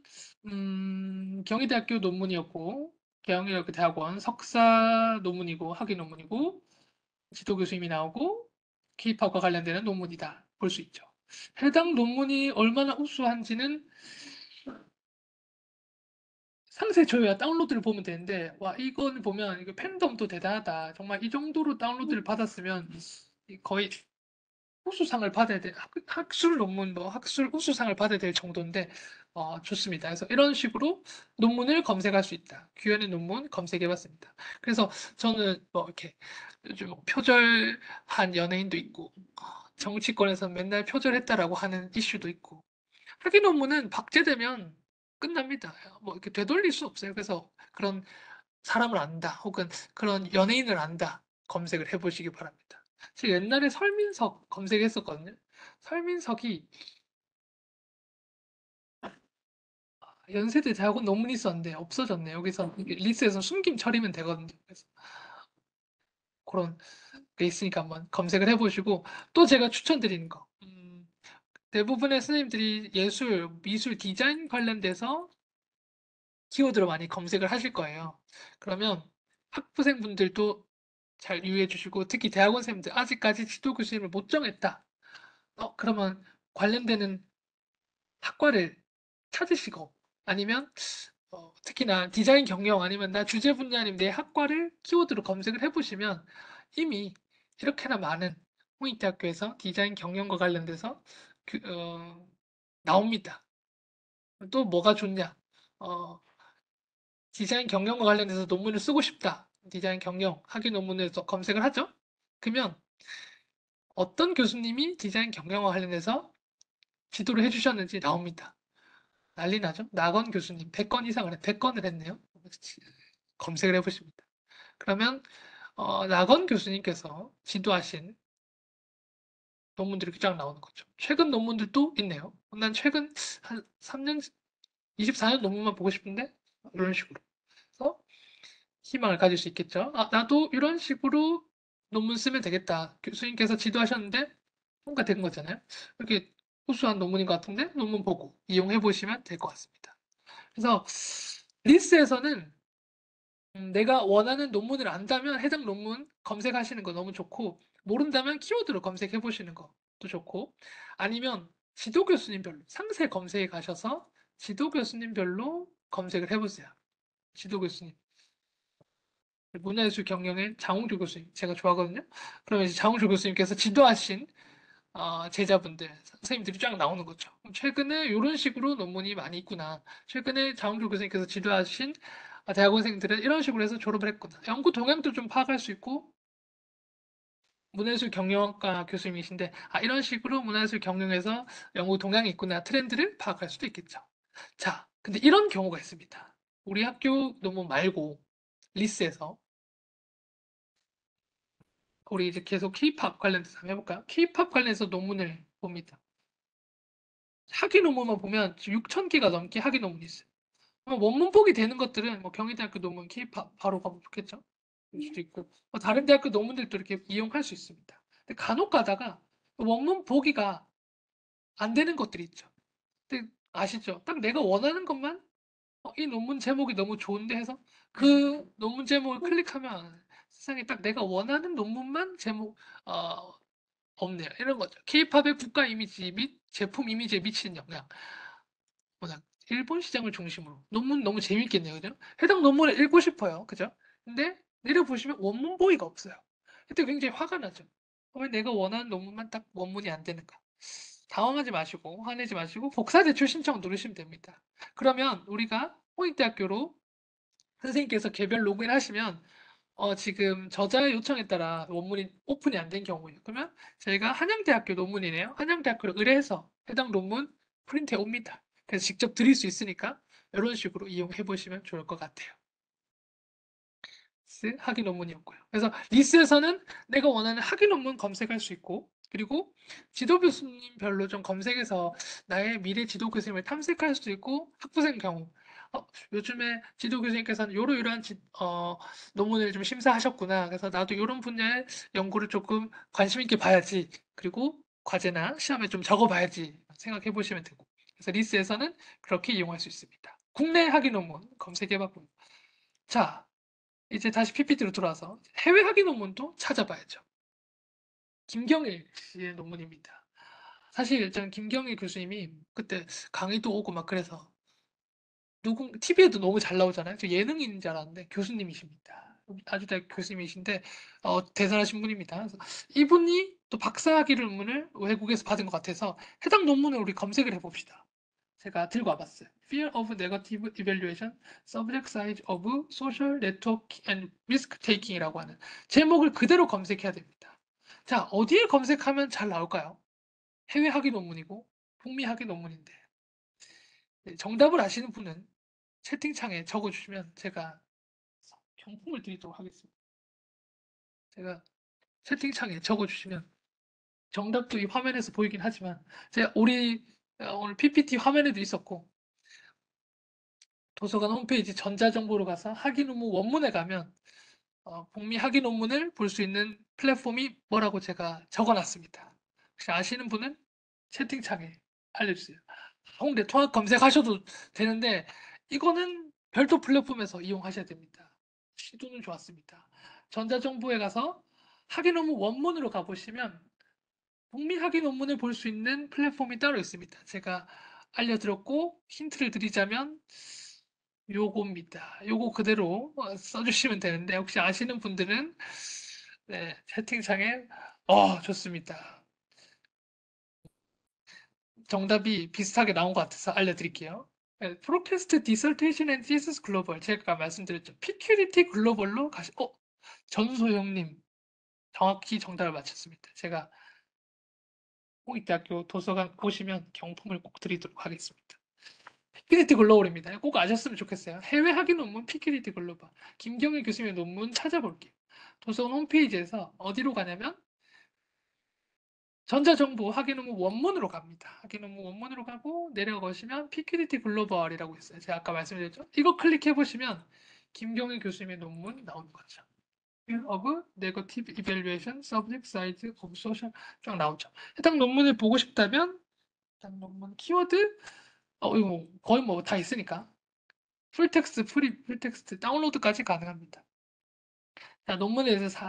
경희대학교 논문이었고 경희대학교 대학원 석사 논문이고 학위 논문이고 지도 교수님이 나오고 K-팝과 관련되는 논문이다 볼 수 있죠. 해당 논문이 얼마나 우수한지는 상세 조회와 다운로드를 보면 되는데 와 이건 보면 이거 팬덤도 대단하다. 정말 이 정도로 다운로드를 받았으면 거의 우수상을 받아야 돼. 학술 논문, 뭐 학술 우수상을 받아야 될 정도인데 좋습니다. 그래서 이런 식으로 논문을 검색할 수 있다. 규현의 논문 검색해봤습니다. 그래서 저는 뭐 이렇게 요즘 뭐 표절한 연예인도 있고 정치권에서 맨날 표절했다라고 하는 이슈도 있고 학위 논문은 박제되면 끝납니다. 뭐 이렇게 되돌릴 수 없어요. 그래서 그런 사람을 안다 혹은 그런 연예인을 안다 검색을 해보시기 바랍니다. 제가 옛날에 설민석 검색했었거든요. 설민석이 연세대 대학원 논문이 있었는데 없어졌네. 여기서 리스트에서 숨김 처리면 되거든요. 그래서 그런 게 있으니까 한번 검색을 해보시고 또 제가 추천드리는 거 대부분의 선생님들이 예술, 미술, 디자인 관련돼서 키워드로 많이 검색을 하실 거예요. 그러면 학부생분들도 잘 유의해 주시고 특히 대학원생들 아직까지 지도 교수님을 못 정했다. 그러면 관련되는 학과를 찾으시고 아니면 특히나 디자인 경영 아니면 나 주제 분야 아니면 내 학과를 키워드로 검색을 해보시면 이미 이렇게나 많은 홍익대학교에서 디자인 경영과 관련돼서 그, 나옵니다. 또 뭐가 좋냐? 디자인 경영과 관련해서 논문을 쓰고 싶다. 디자인 경영 학위 논문에서 검색을 하죠. 그러면 어떤 교수님이 디자인 경영과 관련해서 지도를 해주셨는지 나옵니다. 난리 나죠? 낙원 교수님 100건 이상을 100건을 했네요. 검색을 해보십니다. 그러면 낙원 교수님께서 지도하신 논문들이 쫙 나오는 거죠. 최근 논문들도 있네요. 난 최근 한 3년, 24년 논문만 보고 싶은데 이런 식으로. 그래서 희망을 가질 수 있겠죠. 아, 나도 이런 식으로 논문 쓰면 되겠다. 교수님께서 지도하셨는데 뭔가 된 거잖아요. 이렇게 우수한 논문인 것 같은데 논문 보고 이용해 보시면 될 것 같습니다. 그래서 리스에서는 내가 원하는 논문을 안다면 해당 논문 검색하시는 거 너무 좋고 모른다면 키워드로 검색해 보시는 것도 좋고 아니면 지도 교수님별로 상세 검색에 가셔서 지도 교수님별로 검색을 해보세요. 지도 교수님. 문화예술 경영의 장홍주 교수님 제가 좋아하거든요. 그러면 이제 장홍주 교수님께서 지도하신 제자분들, 선생님들이 쫙 나오는 거죠. 최근에 이런 식으로 논문이 많이 있구나. 최근에 장홍주 교수님께서 지도하신 대학원생들은 이런 식으로 해서 졸업을 했구나. 연구 동향도 좀 파악할 수 있고, 문화예술 경영학과 교수님이신데, 이런 식으로 문화예술 경영에서 연구 동향이 있구나. 트렌드를 파악할 수도 있겠죠. 자, 근데 이런 경우가 있습니다. 우리 학교 논문 말고, 리스에서, 우리 이제 계속 K-팝 관련해서 한번 해볼까요? K-팝 관련해서 논문을 봅니다. 학위 논문만 보면 6,000개가 넘게 학위 논문이 있어요. 원문 보기 되는 것들은 뭐 경희대학교 논문 K-팝 바로 가면 좋겠죠. 그럴 수도 있고 다른 대학교 논문들도 이렇게 이용할 수 있습니다. 근데 간혹 가다가 원문 보기가 안 되는 것들이 있죠. 근데 아시죠? 딱 내가 원하는 것만 이 논문 제목이 너무 좋은데 해서 그 논문 제목을 클릭하면 세상에 딱 내가 원하는 논문만 제목 어, 없네요. 이런 거죠. K-팝의 국가 이미지 및 제품 이미지에 미치는 영향. 워낙 일본 시장을 중심으로 논문 너무 재밌겠네요, 그죠? 해당 논문을 읽고 싶어요, 그죠? 근데 내려보시면 원문 보기가 없어요. 그때 굉장히 화가 나죠. 왜 내가 원하는 논문만 딱 원문이 안 되는가? 당황하지 마시고 화내지 마시고 복사 제출 신청 누르시면 됩니다. 그러면 우리가 홍익대학교로 선생님께서 개별 로그인 하시면 지금 저자의 요청에 따라 원문이 오픈이 안 된 경우에요. 그러면 저희가 한양대학교 논문이네요. 한양대학교를 의뢰해서 해당 논문 프린트해 옵니다. 그래서 직접 드릴 수 있으니까 이런 식으로 이용해 보시면 좋을 것 같아요. 학위 논문이었고요. 그래서 리스에서는 내가 원하는 학위 논문 검색할 수 있고 그리고 지도 교수님별로 좀 검색해서 나의 미래 지도 교수님을 탐색할 수도 있고 학부생 경우 요즘에 지도 교수님께서는 요러요러한 논문을 좀 심사하셨구나. 그래서 나도 이런 분야의 연구를 조금 관심 있게 봐야지. 그리고 과제나 시험에 좀 적어봐야지 생각해 보시면 되고. 그래서 리스에서는 그렇게 이용할 수 있습니다. 국내 학위 논문 검색해봤고요. 자, 이제 다시 PPT로 돌아와서 해외 학위 논문도 찾아봐야죠. 김경일 씨의 논문입니다. 사실 저는 김경일 교수님이 그때 강의도 오고 막 그래서 TV에도 너무 잘 나오잖아요. 저 예능인인 줄 알았는데 교수님이십니다. 아주 교수님이신데 대단하신 분입니다. 그래서 이분이 또 박사학위 논문을 외국에서 받은 것 같아서 해당 논문을 우리 검색을 해봅시다. 제가 들고 와봤어요. Fear of Negative Evaluation, Subject Size of Social Network and Risk Taking이라고 하는 제목을 그대로 검색해야 됩니다. 자, 어디에 검색하면 잘 나올까요? 해외 학위 논문이고 북미 학위 논문인데 네, 정답을 아시는 분은 채팅창에 적어주시면 제가 경품을 드리도록 하겠습니다. 제가 채팅창에 적어주시면 정답도 이 화면에서 보이긴 하지만 제가 우리 오늘 PPT 화면에도 있었고 도서관 홈페이지 전자정보로 가서 학위 논문 원문에 가면 북미 학위 논문을 볼 수 있는 플랫폼이 뭐라고 제가 적어놨습니다. 혹시 아시는 분은 채팅창에 알려주세요. 홍대 통합 검색하셔도 되는데 이거는 별도 플랫폼에서 이용하셔야 됩니다. 시도는 좋았습니다. 전자정보에 가서 학위 논문 원문으로 가보시면 북미 학위 논문을 볼 수 있는 플랫폼이 따로 있습니다. 제가 알려드렸고 힌트를 드리자면 요겁니다. 요거 그대로 써주시면 되는데 혹시 아시는 분들은 네, 채팅창에 좋습니다. 정답이 비슷하게 나온 것 같아서 알려드릴게요. 프로캐스트 디설테이션 앤 티시스 글로벌 제가 말씀드렸죠. 피큐리티 글로벌로 전소영님 정확히 정답을 맞췄습니다. 제가 홍익대학교 도서관 보시면 경품을 꼭 드리도록 하겠습니다. 피큐리티 글로벌입니다. 꼭 아셨으면 좋겠어요. 해외 학위 논문 피큐리티 글로벌. 김경일 교수님의 논문 찾아볼게요. 도서관 홈페이지에서 어디로 가냐면 전자정보 학위 논문 원문으로 갑니다. 학위 논문 원문으로 가고 내려가시면 피큐리티 글로벌이라고 있어요. 제가 아까 말씀드렸죠. 이거 클릭해 보시면 김경일 교수님의 논문 나오는 거죠. Field of Negative Evaluation Subject Size of Social 쫙 나오죠. 해당 논문을 보고 싶다면 해당 논문 키워드 이거 거의 뭐 다 있으니까 풀텍스트, 풀텍스트 다운로드까지 가능합니다. 자, 논문에 대해서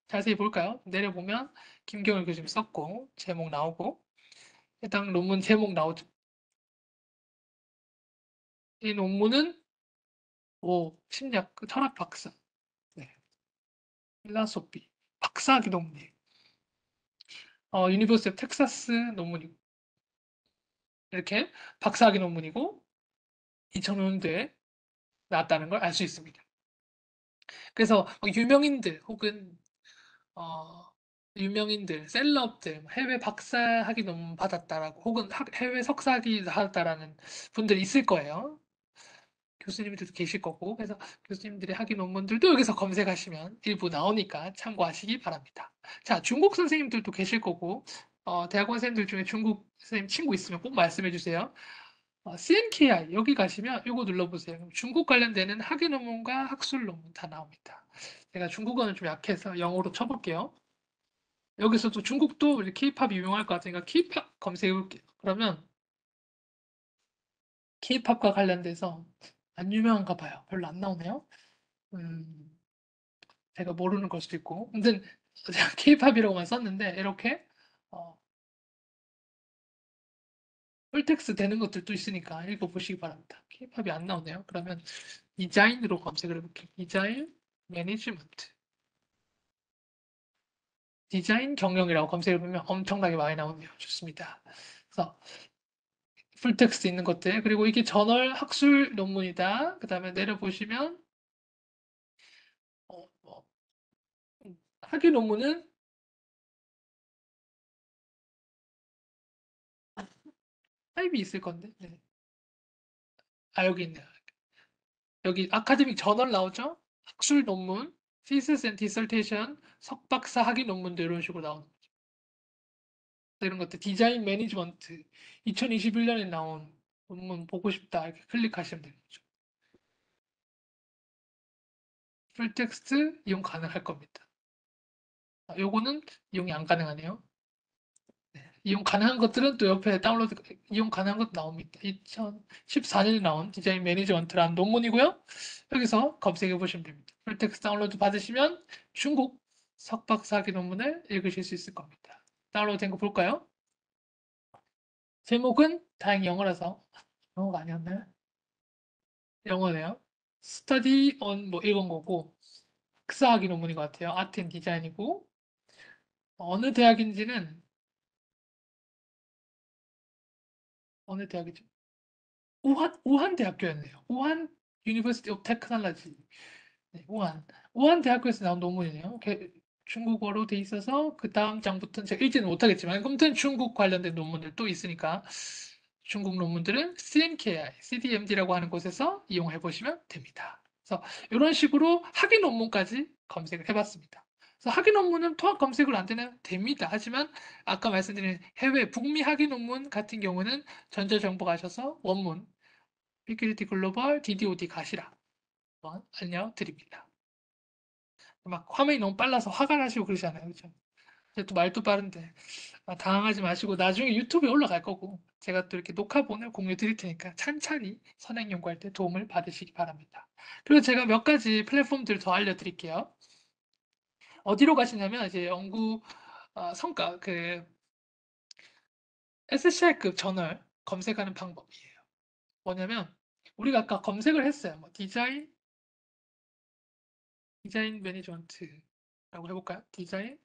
자세히 볼까요? 내려보면 김경일 교수님 썼고 제목 나오고 해당 논문 제목 나오죠. 이 논문은 심리학 철학 박사, 네, 필라소피 박사학위 논문이에요. 유니버시티 오브 텍사스 논문이고 이렇게 박사학위 논문이고 2005년도에 나왔다는 걸 알 수 있습니다. 그래서 유명인들 혹은 유명인들, 셀럽들, 해외 박사학위 논문 받았다라고 혹은 해외 석사학위 받았다라는 분들이 있을 거예요. 교수님들도 계실 거고 그래서 교수님들의 학위 논문들도 여기서 검색하시면 일부 나오니까 참고하시기 바랍니다. 자, 중국 선생님들도 계실 거고 대학원 생들 중에 중국 선생님 친구 있으면 꼭 말씀해 주세요. CNKI 여기 가시면 이거 눌러보세요. 그럼 중국 관련되는 학위 논문과 학술 논문 다 나옵니다. 제가 중국어는 좀 약해서 영어로 쳐볼게요. 여기서도 중국도 K-팝이 유명할 것 같으니까 K-팝 검색해 볼게요. 그러면 K-팝과 관련돼서 안 유명한가 봐요. 별로 안 나오네요. 제가 모르는 걸 수도 있고. 아무튼 제가 K-팝이라고만 썼는데 이렇게 어, 풀텍스 되는 것들도 있으니까 읽어보시기 바랍니다. K-팝이 안 나오네요. 그러면 디자인으로 검색을 해볼게요. 디자인 매니지먼트. 디자인 경영이라고 검색해보면 엄청나게 많이 나오네요. 좋습니다. 그래서 풀텍스트 있는 것들 그리고 이게 저널 학술 논문이다. 그 다음에 내려보시면 어, 뭐, 학위 논문은 타입이 있을 건데 네. 여기 있네요. 여기 아카데믹 저널 나오죠? 학술 논문, thesis and dissertation, 석박사 학위 논문도 이런 식으로 나오는 거죠. 이런 것들 디자인 매니지먼트 2021년에 나온 논문 보고 싶다 이렇게 클릭하시면 되는 거죠. 풀텍스트 이용 가능할 겁니다. 요거는 이용이 안 가능하네요. 네, 이용 가능한 것들은 또 옆에 다운로드 이용 가능한 것도 나옵니다. 2014년에 나온 디자인 매니지먼트라는 논문이고요. 여기서 검색해 보시면 됩니다. 풀텍스트 다운로드 받으시면 중국 석박사학위 논문을 읽으실 수 있을 겁니다. 다운로드 된 거 볼까요? 제목은 다행히 영어라서 영어가 아니었나요? 영어네요. Study on 뭐 이런 거고 박사학위 논문인 것 같아요. 아트 앤 디자인이고 어느 대학인지는 어느 대학이죠? 우한 대학교였네요. 우한 유니버시티 오브 테크놀로지. 네, 우한 대학교에서 나온 논문이네요. 중국어로 돼 있어서 그 다음 장부터는 제가 읽지는 못하겠지만 아무튼 중국 관련된 논문들 또 있으니까 중국 논문들은 CNKI, CDMD라고 하는 곳에서 이용해 보시면 됩니다. 그래서 이런 식으로 학위 논문까지 검색을 해봤습니다. 그래서 학위 논문은 통합 검색을 안 되나요? 됩니다. 하지만 아까 말씀드린 해외 북미 학위 논문 같은 경우는 전자정보 가셔서 원문 피큐리티 글로벌 DDOD 가시라 한번 알려드립니다. 막 화면이 너무 빨라서 화가 나시고 그러잖아요. 그죠? 또 말도 빠른데 당황하지 마시고 나중에 유튜브에 올라갈 거고 제가 또 이렇게 녹화본을 공유 드릴 테니까 찬찬히 선행 연구할 때 도움을 받으시기 바랍니다. 그리고 제가 몇 가지 플랫폼들 더 알려드릴게요. 어디로 가시냐면 이제 연구 성과 SCI급 저널 검색하는 방법이에요. 뭐냐면 우리가 아까 검색을 했어요. 뭐 디자인 매니지먼트라고 해볼까요? 디자인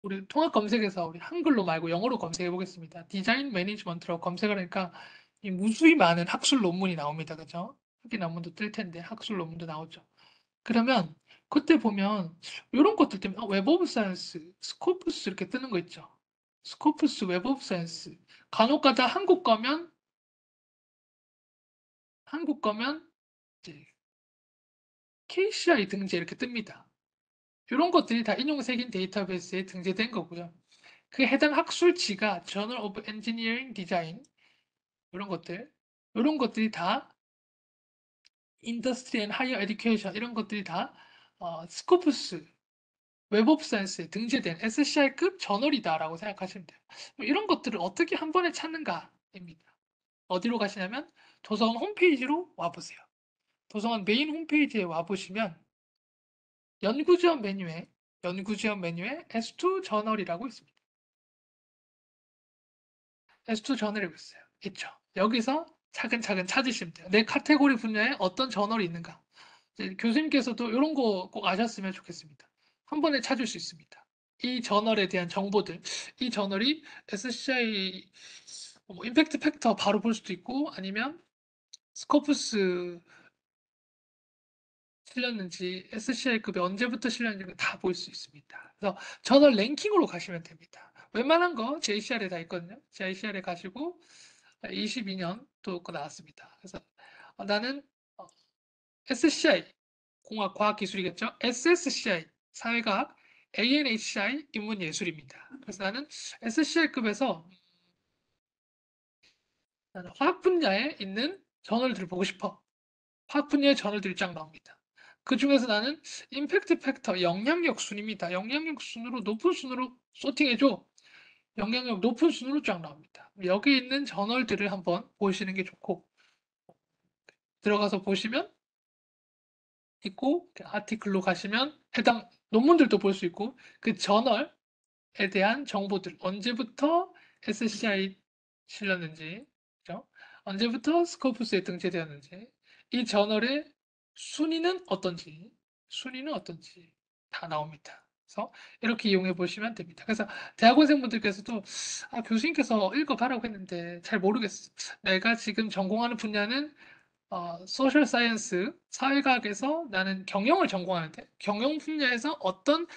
우리 통합 검색에서 우리 한글로 말고 영어로 검색해 보겠습니다. 디자인 매니지먼트라고 검색을 하니까 이 무수히 많은 학술 논문이 나옵니다. 그죠? 학위 논문도 뜰 텐데 학술 논문도 나오죠. 그러면 그때 보면 이런 것들 때문에 웹 오브 사이언스, 스코프스 이렇게 뜨는 거 있죠. 스코프스, 웹 오브 사이언스. 간혹 가다 한국 거면 이제 KCI 등재 이렇게 뜹니다. 이런 것들이 다 인용색인 데이터베이스에 등재된 거고요. 그 해당 학술지가 Journal of Engineering Design 이런 것들이 다 Industry and Higher Education 이런 것들이 다 스코프스 웹 오브 사이언스에 등재된 SCI급 저널이다라고 생각하시면 돼요. 이런 것들을 어떻게 한 번에 찾는가입니다. 어디로 가시냐면 도서관 홈페이지로 와보세요. 도서관 메인 홈페이지에 와보시면 연구지원 메뉴에 S2 저널이라고 있습니다. S2 저널이라고 있어요. 있죠. 여기서 차근차근 찾으시면 돼요. 내 카테고리 분야에 어떤 저널이 있는가. 교수님께서도 이런 거 꼭 아셨으면 좋겠습니다. 한 번에 찾을 수 있습니다. 이 저널에 대한 정보들, 이 저널이 SCI 임팩트 팩터 바로 볼 수도 있고 아니면 스코프스 실렸는지 SCI급에 언제부터 실렸는지 다 볼 수 있습니다. 그래서 저널 랭킹으로 가시면 됩니다. 웬만한 거 JCR에 다 있거든요. JCR에 가시고 22년 또 거 나왔습니다. 그래서 나는 SCI 공학 과학기술이겠죠. SSCI 사회과학, ANHCI 인문예술입니다. 그래서 나는 SCI급에서 나는 화학 분야에 있는 저널들을 보고 싶어. 화학 분야의 저널들이 쫙 나옵니다. 그 중에서 나는 임팩트 팩터 영향력 순입니다. 영향력 순으로 높은 순으로 소팅해줘. 영향력 높은 순으로 쫙 나옵니다. 여기 있는 저널들을 한번 보시는 게 좋고 들어가서 보시면 있고 아티클로 가시면 해당 논문들도 볼 수 있고 그 저널에 대한 정보들 언제부터 SCI 실렸는지 그죠? 언제부터 스코프스에 등재되었는지 이 저널의 순위는 어떤지 다 나옵니다. 그래서 이렇게 이용해 보시면 됩니다. 그래서 대학원생분들께서도 교수님께서 읽어가라고 했는데 잘 모르겠어. 내가 지금 전공하는 분야는 소셜 사이언스, 사회과학에서 나는 경영을 전공하는데 경영 분야에서 어떤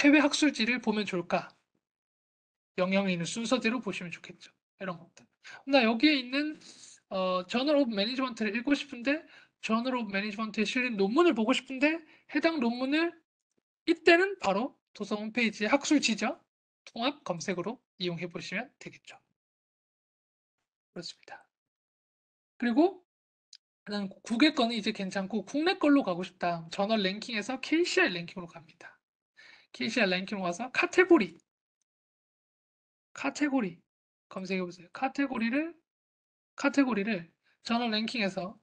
해외 학술지를 보면 좋을까? 영역이 있는 순서대로 보시면 좋겠죠. 이런 것들. 나 여기에 있는 저널 오브 매니지먼트를 읽고 싶은데 저널 오브 매니지먼트에 실린 논문을 보고 싶은데 해당 논문을 이때는 바로 도서 홈페이지의 학술지죠. 통합 검색으로 이용해 보시면 되겠죠. 그렇습니다. 그리고 난 국외 거는 이제 괜찮고 국내 걸로 가고 싶다. 저널 랭킹에서 KCR 랭킹으로 갑니다. KCR 랭킹으로 가서 카테고리 검색해 보세요. 카테고리를 저널 랭킹에서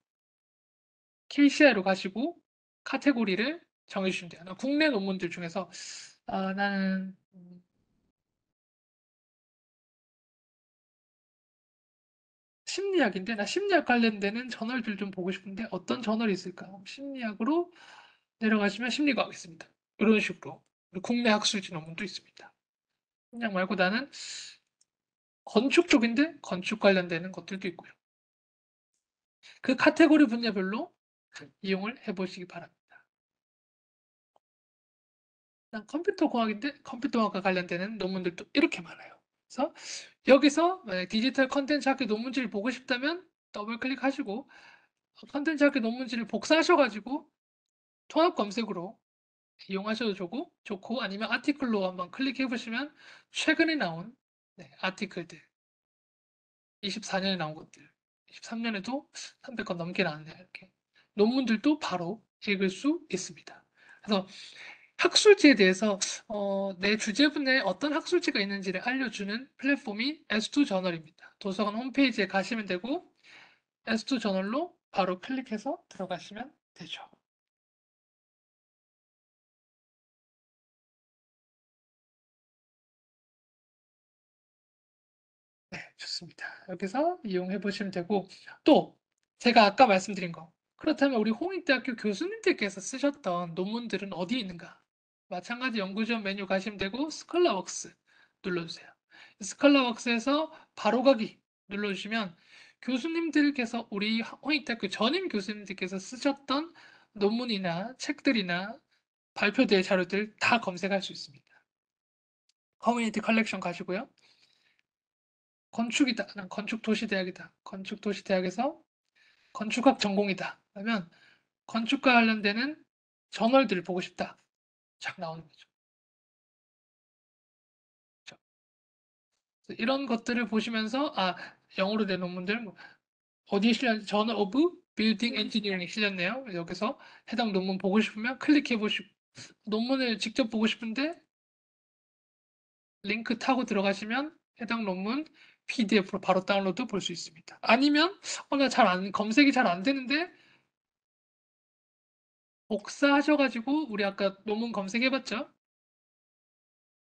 KCR로 가시고 카테고리를 정해주시면 돼요. 국내 논문들 중에서 나는 심리학인데 나 심리학 관련되는 저널들 좀 보고 싶은데 어떤 저널이 있을까? 심리학으로 내려가시면 심리과학 있습니다. 이런 식으로 국내 학술지 논문도 있습니다. 심리학 말고 나는 건축 쪽인데 건축 관련되는 것들도 있고요. 그 카테고리 분야별로 이용을 해보시기 바랍니다. 난 컴퓨터 과학인데 컴퓨터 과학과 관련되는 논문들도 이렇게 많아요. 그래서 여기서 만약 디지털 컨텐츠 학회 논문지를 보고 싶다면 더블 클릭하시고 컨텐츠 학회 논문지를 복사하셔가지고 통합 검색으로 이용하셔도 좋고 아니면 아티클로 한번 클릭해 보시면 최근에 나온 아티클들 24년에 나온 것들 23년에도 300건 넘게 나왔네요. 이렇게 논문들도 바로 읽을 수 있습니다. 그래서 학술지에 대해서 내 주제 분야에 어떤 학술지가 있는지를 알려주는 플랫폼이 S2 저널입니다. 도서관 홈페이지에 가시면 되고 S2 저널로 바로 클릭해서 들어가시면 되죠. 네, 좋습니다. 여기서 이용해 보시면 되고 또 제가 아까 말씀드린 거 그렇다면 우리 홍익대학교 교수님들께서 쓰셨던 논문들은 어디에 있는가? 마찬가지 연구지원 메뉴 가시면 되고 스칼라웍스 눌러주세요. 스칼라웍스에서 바로가기 눌러주시면 교수님들께서 우리 홍익대학교 전임 교수님들께서 쓰셨던 논문이나 책들이나 발표될 자료들 다 검색할 수 있습니다. 커뮤니티 컬렉션 가시고요. 건축이다. 난 건축도시대학이다. 건축도시대학에서 건축학 전공이다. 그러면 건축과 관련되는 저널들을 보고 싶다. 쫙 나오는 거죠. 그렇죠? 이런 것들을 보시면서 영어로 된 논문들 어디에 실렸는지 저널 오브 빌딩 엔지니어링에 실렸네요. 여기서 해당 논문 보고 싶으면 클릭해 보시고 논문을 직접 보고 싶은데 링크 타고 들어가시면 해당 논문 PDF로 바로 다운로드 볼 수 있습니다. 아니면 나 검색이 잘 안 되는데 복사하셔가지고 우리 아까 논문 검색해봤죠?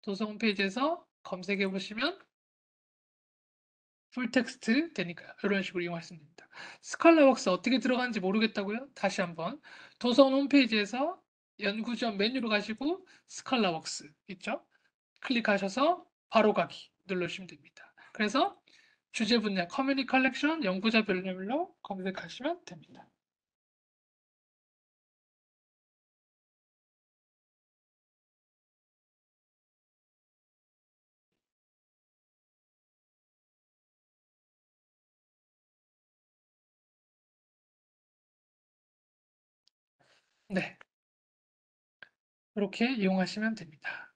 도서 홈페이지에서 검색해 보시면 풀텍스트 되니까요. 이런 식으로 이용하시면 됩니다. 스칼라웍스 어떻게 들어가는지 모르겠다고요? 다시 한번 도서원 홈페이지에서 연구지원 메뉴로 가시고 스칼라웍스 있죠? 클릭하셔서 바로 가기 눌러주시면 됩니다. 그래서 주제 분야 커뮤니티 컬렉션 연구자별로 검색하시면 됩니다. 네, 이렇게 이용하시면 됩니다.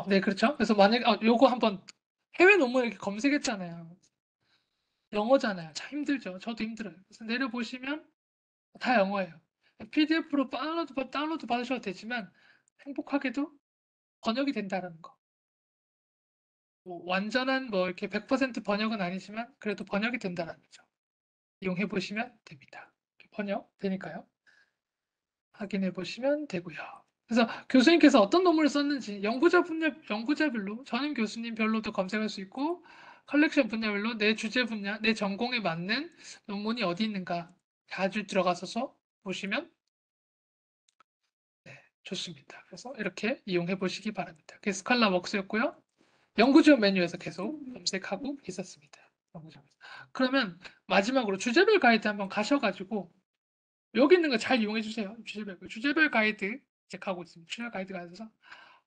네, 그렇죠. 그래서 만약에 요거 한번 해외 논문 이렇게 검색했잖아요. 영어잖아요. 참 힘들죠. 저도 힘들어요. 그래서 내려보시면 다 영어예요. PDF로 다운로드 받으셔도 되지만 행복하게도 번역이 된다는 거. 뭐 완전한 뭐 이렇게 100% 번역은 아니지만 그래도 번역이 된다는 거죠. 이용해 보시면 됩니다. 번역 되니까요. 확인해 보시면 되고요. 그래서 교수님께서 어떤 논문을 썼는지 연구자별로 전임 교수님별로도 검색할 수 있고 컬렉션 분야별로 내 주제 분야, 내 전공에 맞는 논문이 어디 있는가 자주 들어가서 보시면 네, 좋습니다. 그래서 이렇게 이용해 보시기 바랍니다. 그게 스칼라웍스였고요. 연구지원 메뉴에서 계속 검색하고 있었습니다. 그러면 마지막으로 주제별 가이드 한번 가셔가지고 여기 있는 거 잘 이용해 주세요. 주제별 가이드 체크하고 있습니다. 주제별 가이드 가서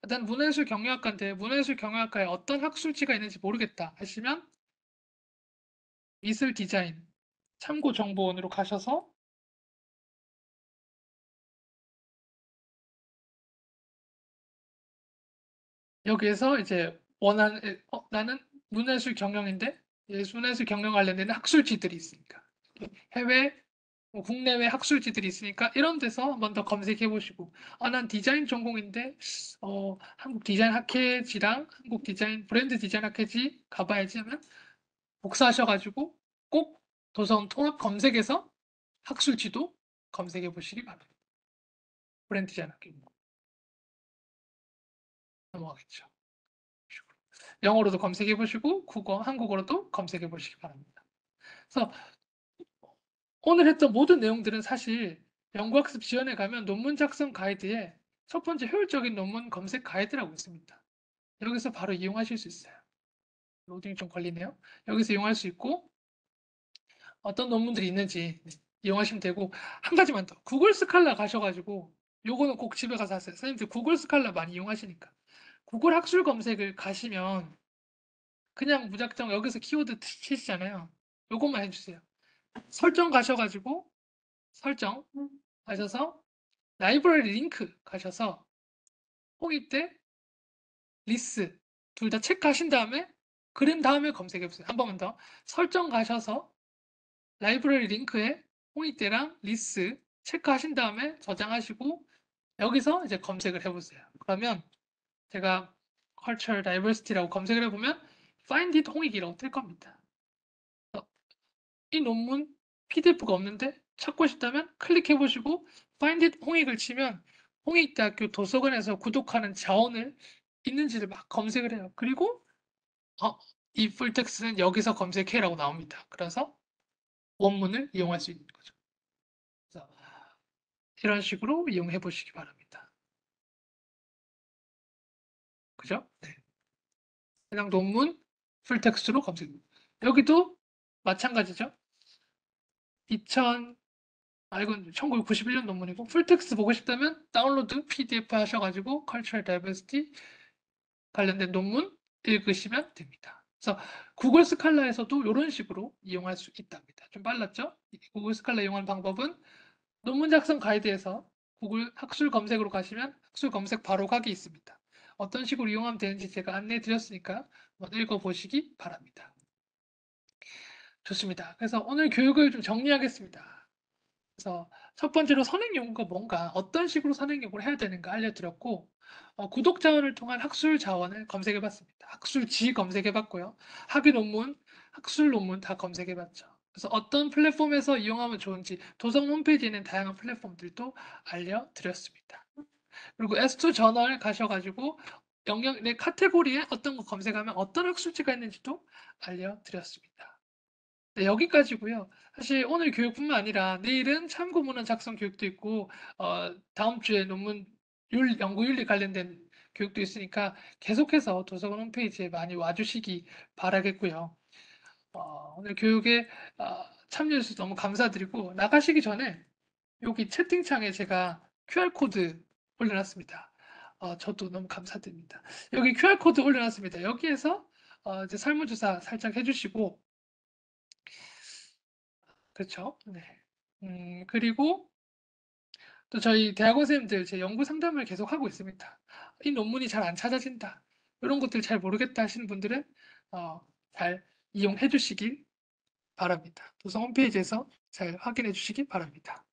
일단 문해술 경영학과인데 문해술 경영학과에 어떤 학술지가 있는지 모르겠다 하시면 미술 디자인 참고 정보원으로 가셔서 여기에서 이제 나는 문해술 경영인데 문해술 경영 관련된 학술지들이 있으니까 해외 국내외 학술지들이 있으니까 이런 데서 한번 더 검색해 보시고 난 디자인 전공인데 한국 디자인 학회지랑 한국 디자인 브랜드 디자인 학회지 가봐야지 하면 복사하셔가지고 꼭 도서원 통합 검색에서 학술지도 검색해 보시기 바랍니다. 브랜드 디자인 학회 넘어가겠죠. 영어로도 검색해 보시고 한국어로도 검색해 보시기 바랍니다. 그래서 오늘 했던 모든 내용들은 사실 연구학습 지원에 가면 논문 작성 가이드에 첫 번째 효율적인 논문 검색 가이드라고 있습니다. 여기서 바로 이용하실 수 있어요. 로딩이 좀 걸리네요. 여기서 이용할 수 있고 어떤 논문들이 있는지 이용하시면 되고 한 가지만 더 구글 스칼라 가셔가지고 요거는 꼭 집에 가서 하세요. 선생님들 구글 스칼라 많이 이용하시니까 구글 학술 검색을 가시면 그냥 무작정 여기서 키워드 치시잖아요. 요것만 해주세요. 설정 가셔가지고 설정 가셔서 라이브러리 링크 가셔서 홍익대 리스 둘 다 체크하신 다음에 그린 다음에 검색해 보세요. 한 번만 더 설정 가셔서 라이브러리 링크에 홍익대랑 리스 체크하신 다음에 저장하시고 여기서 이제 검색을 해보세요. 그러면 제가 Cultural Diversity라고 검색을 해보면 Find it 홍익이라고 뜰 겁니다. 이 논문 PDF가 없는데 찾고 싶다면 클릭해 보시고 Find it 홍익을 치면 홍익대학교 도서관에서 구독하는 자원을 있는지를 막 검색을 해요. 그리고 이 풀텍스트는 여기서 검색해라고 나옵니다. 그래서 원문을 이용할 수 있는 거죠. 그래서 이런 식으로 이용해 보시기 바랍니다. 그죠? 네. 그냥 논문 풀텍스트로 검색. 여기도 마찬가지죠. 이건 1991년 논문이고 풀텍스트 보고 싶다면 다운로드 PDF 하셔가지고 Cultural Diversity 관련된 논문 읽으시면 됩니다. 그래서 구글 스칼라에서도 이런 식으로 이용할 수 있답니다. 좀 빨랐죠? 구글 스칼라 이용하는 방법은 논문 작성 가이드에서 구글 학술 검색으로 가시면 학술 검색 바로 가기 있습니다. 어떤 식으로 이용하면 되는지 제가 안내해 드렸으니까 한번 읽어보시기 바랍니다. 좋습니다. 그래서 오늘 교육을 좀 정리하겠습니다. 그래서 첫 번째로 선행 연구가 뭔가, 어떤 식으로 선행 연구를 해야 되는가 알려드렸고, 구독 자원을 통한 학술 자원을 검색해봤습니다. 학술지 검색해봤고요. 학위 논문, 학술 논문 다 검색해봤죠. 그래서 어떤 플랫폼에서 이용하면 좋은지 도서 홈페이지에 있는 다양한 플랫폼들도 알려드렸습니다. 그리고 S2 저널 가셔가지고 내 카테고리에 어떤 거 검색하면 어떤 학술지가 있는지도 알려드렸습니다. 네, 여기까지고요. 사실 오늘 교육뿐만 아니라 내일은 참고 문헌 작성 교육도 있고 다음 주에 연구 윤리 관련된 교육도 있으니까 계속해서 도서관 홈페이지에 많이 와주시기 바라겠고요. 오늘 교육에 참여해 주셔서 너무 감사드리고 나가시기 전에 여기 채팅창에 제가 QR코드 올려놨습니다. 저도 너무 감사드립니다. 여기 QR코드 올려놨습니다. 여기에서 이제 설문조사 살짝 해주시고 그렇죠. 네. 그리고 또 저희 대학원 선생님들 제 연구 상담을 계속 하고 있습니다. 이 논문이 잘 안 찾아진다. 이런 것들 잘 모르겠다 하시는 분들은 잘 이용해 주시길 바랍니다. 도서 홈페이지에서 잘 확인해 주시기 바랍니다.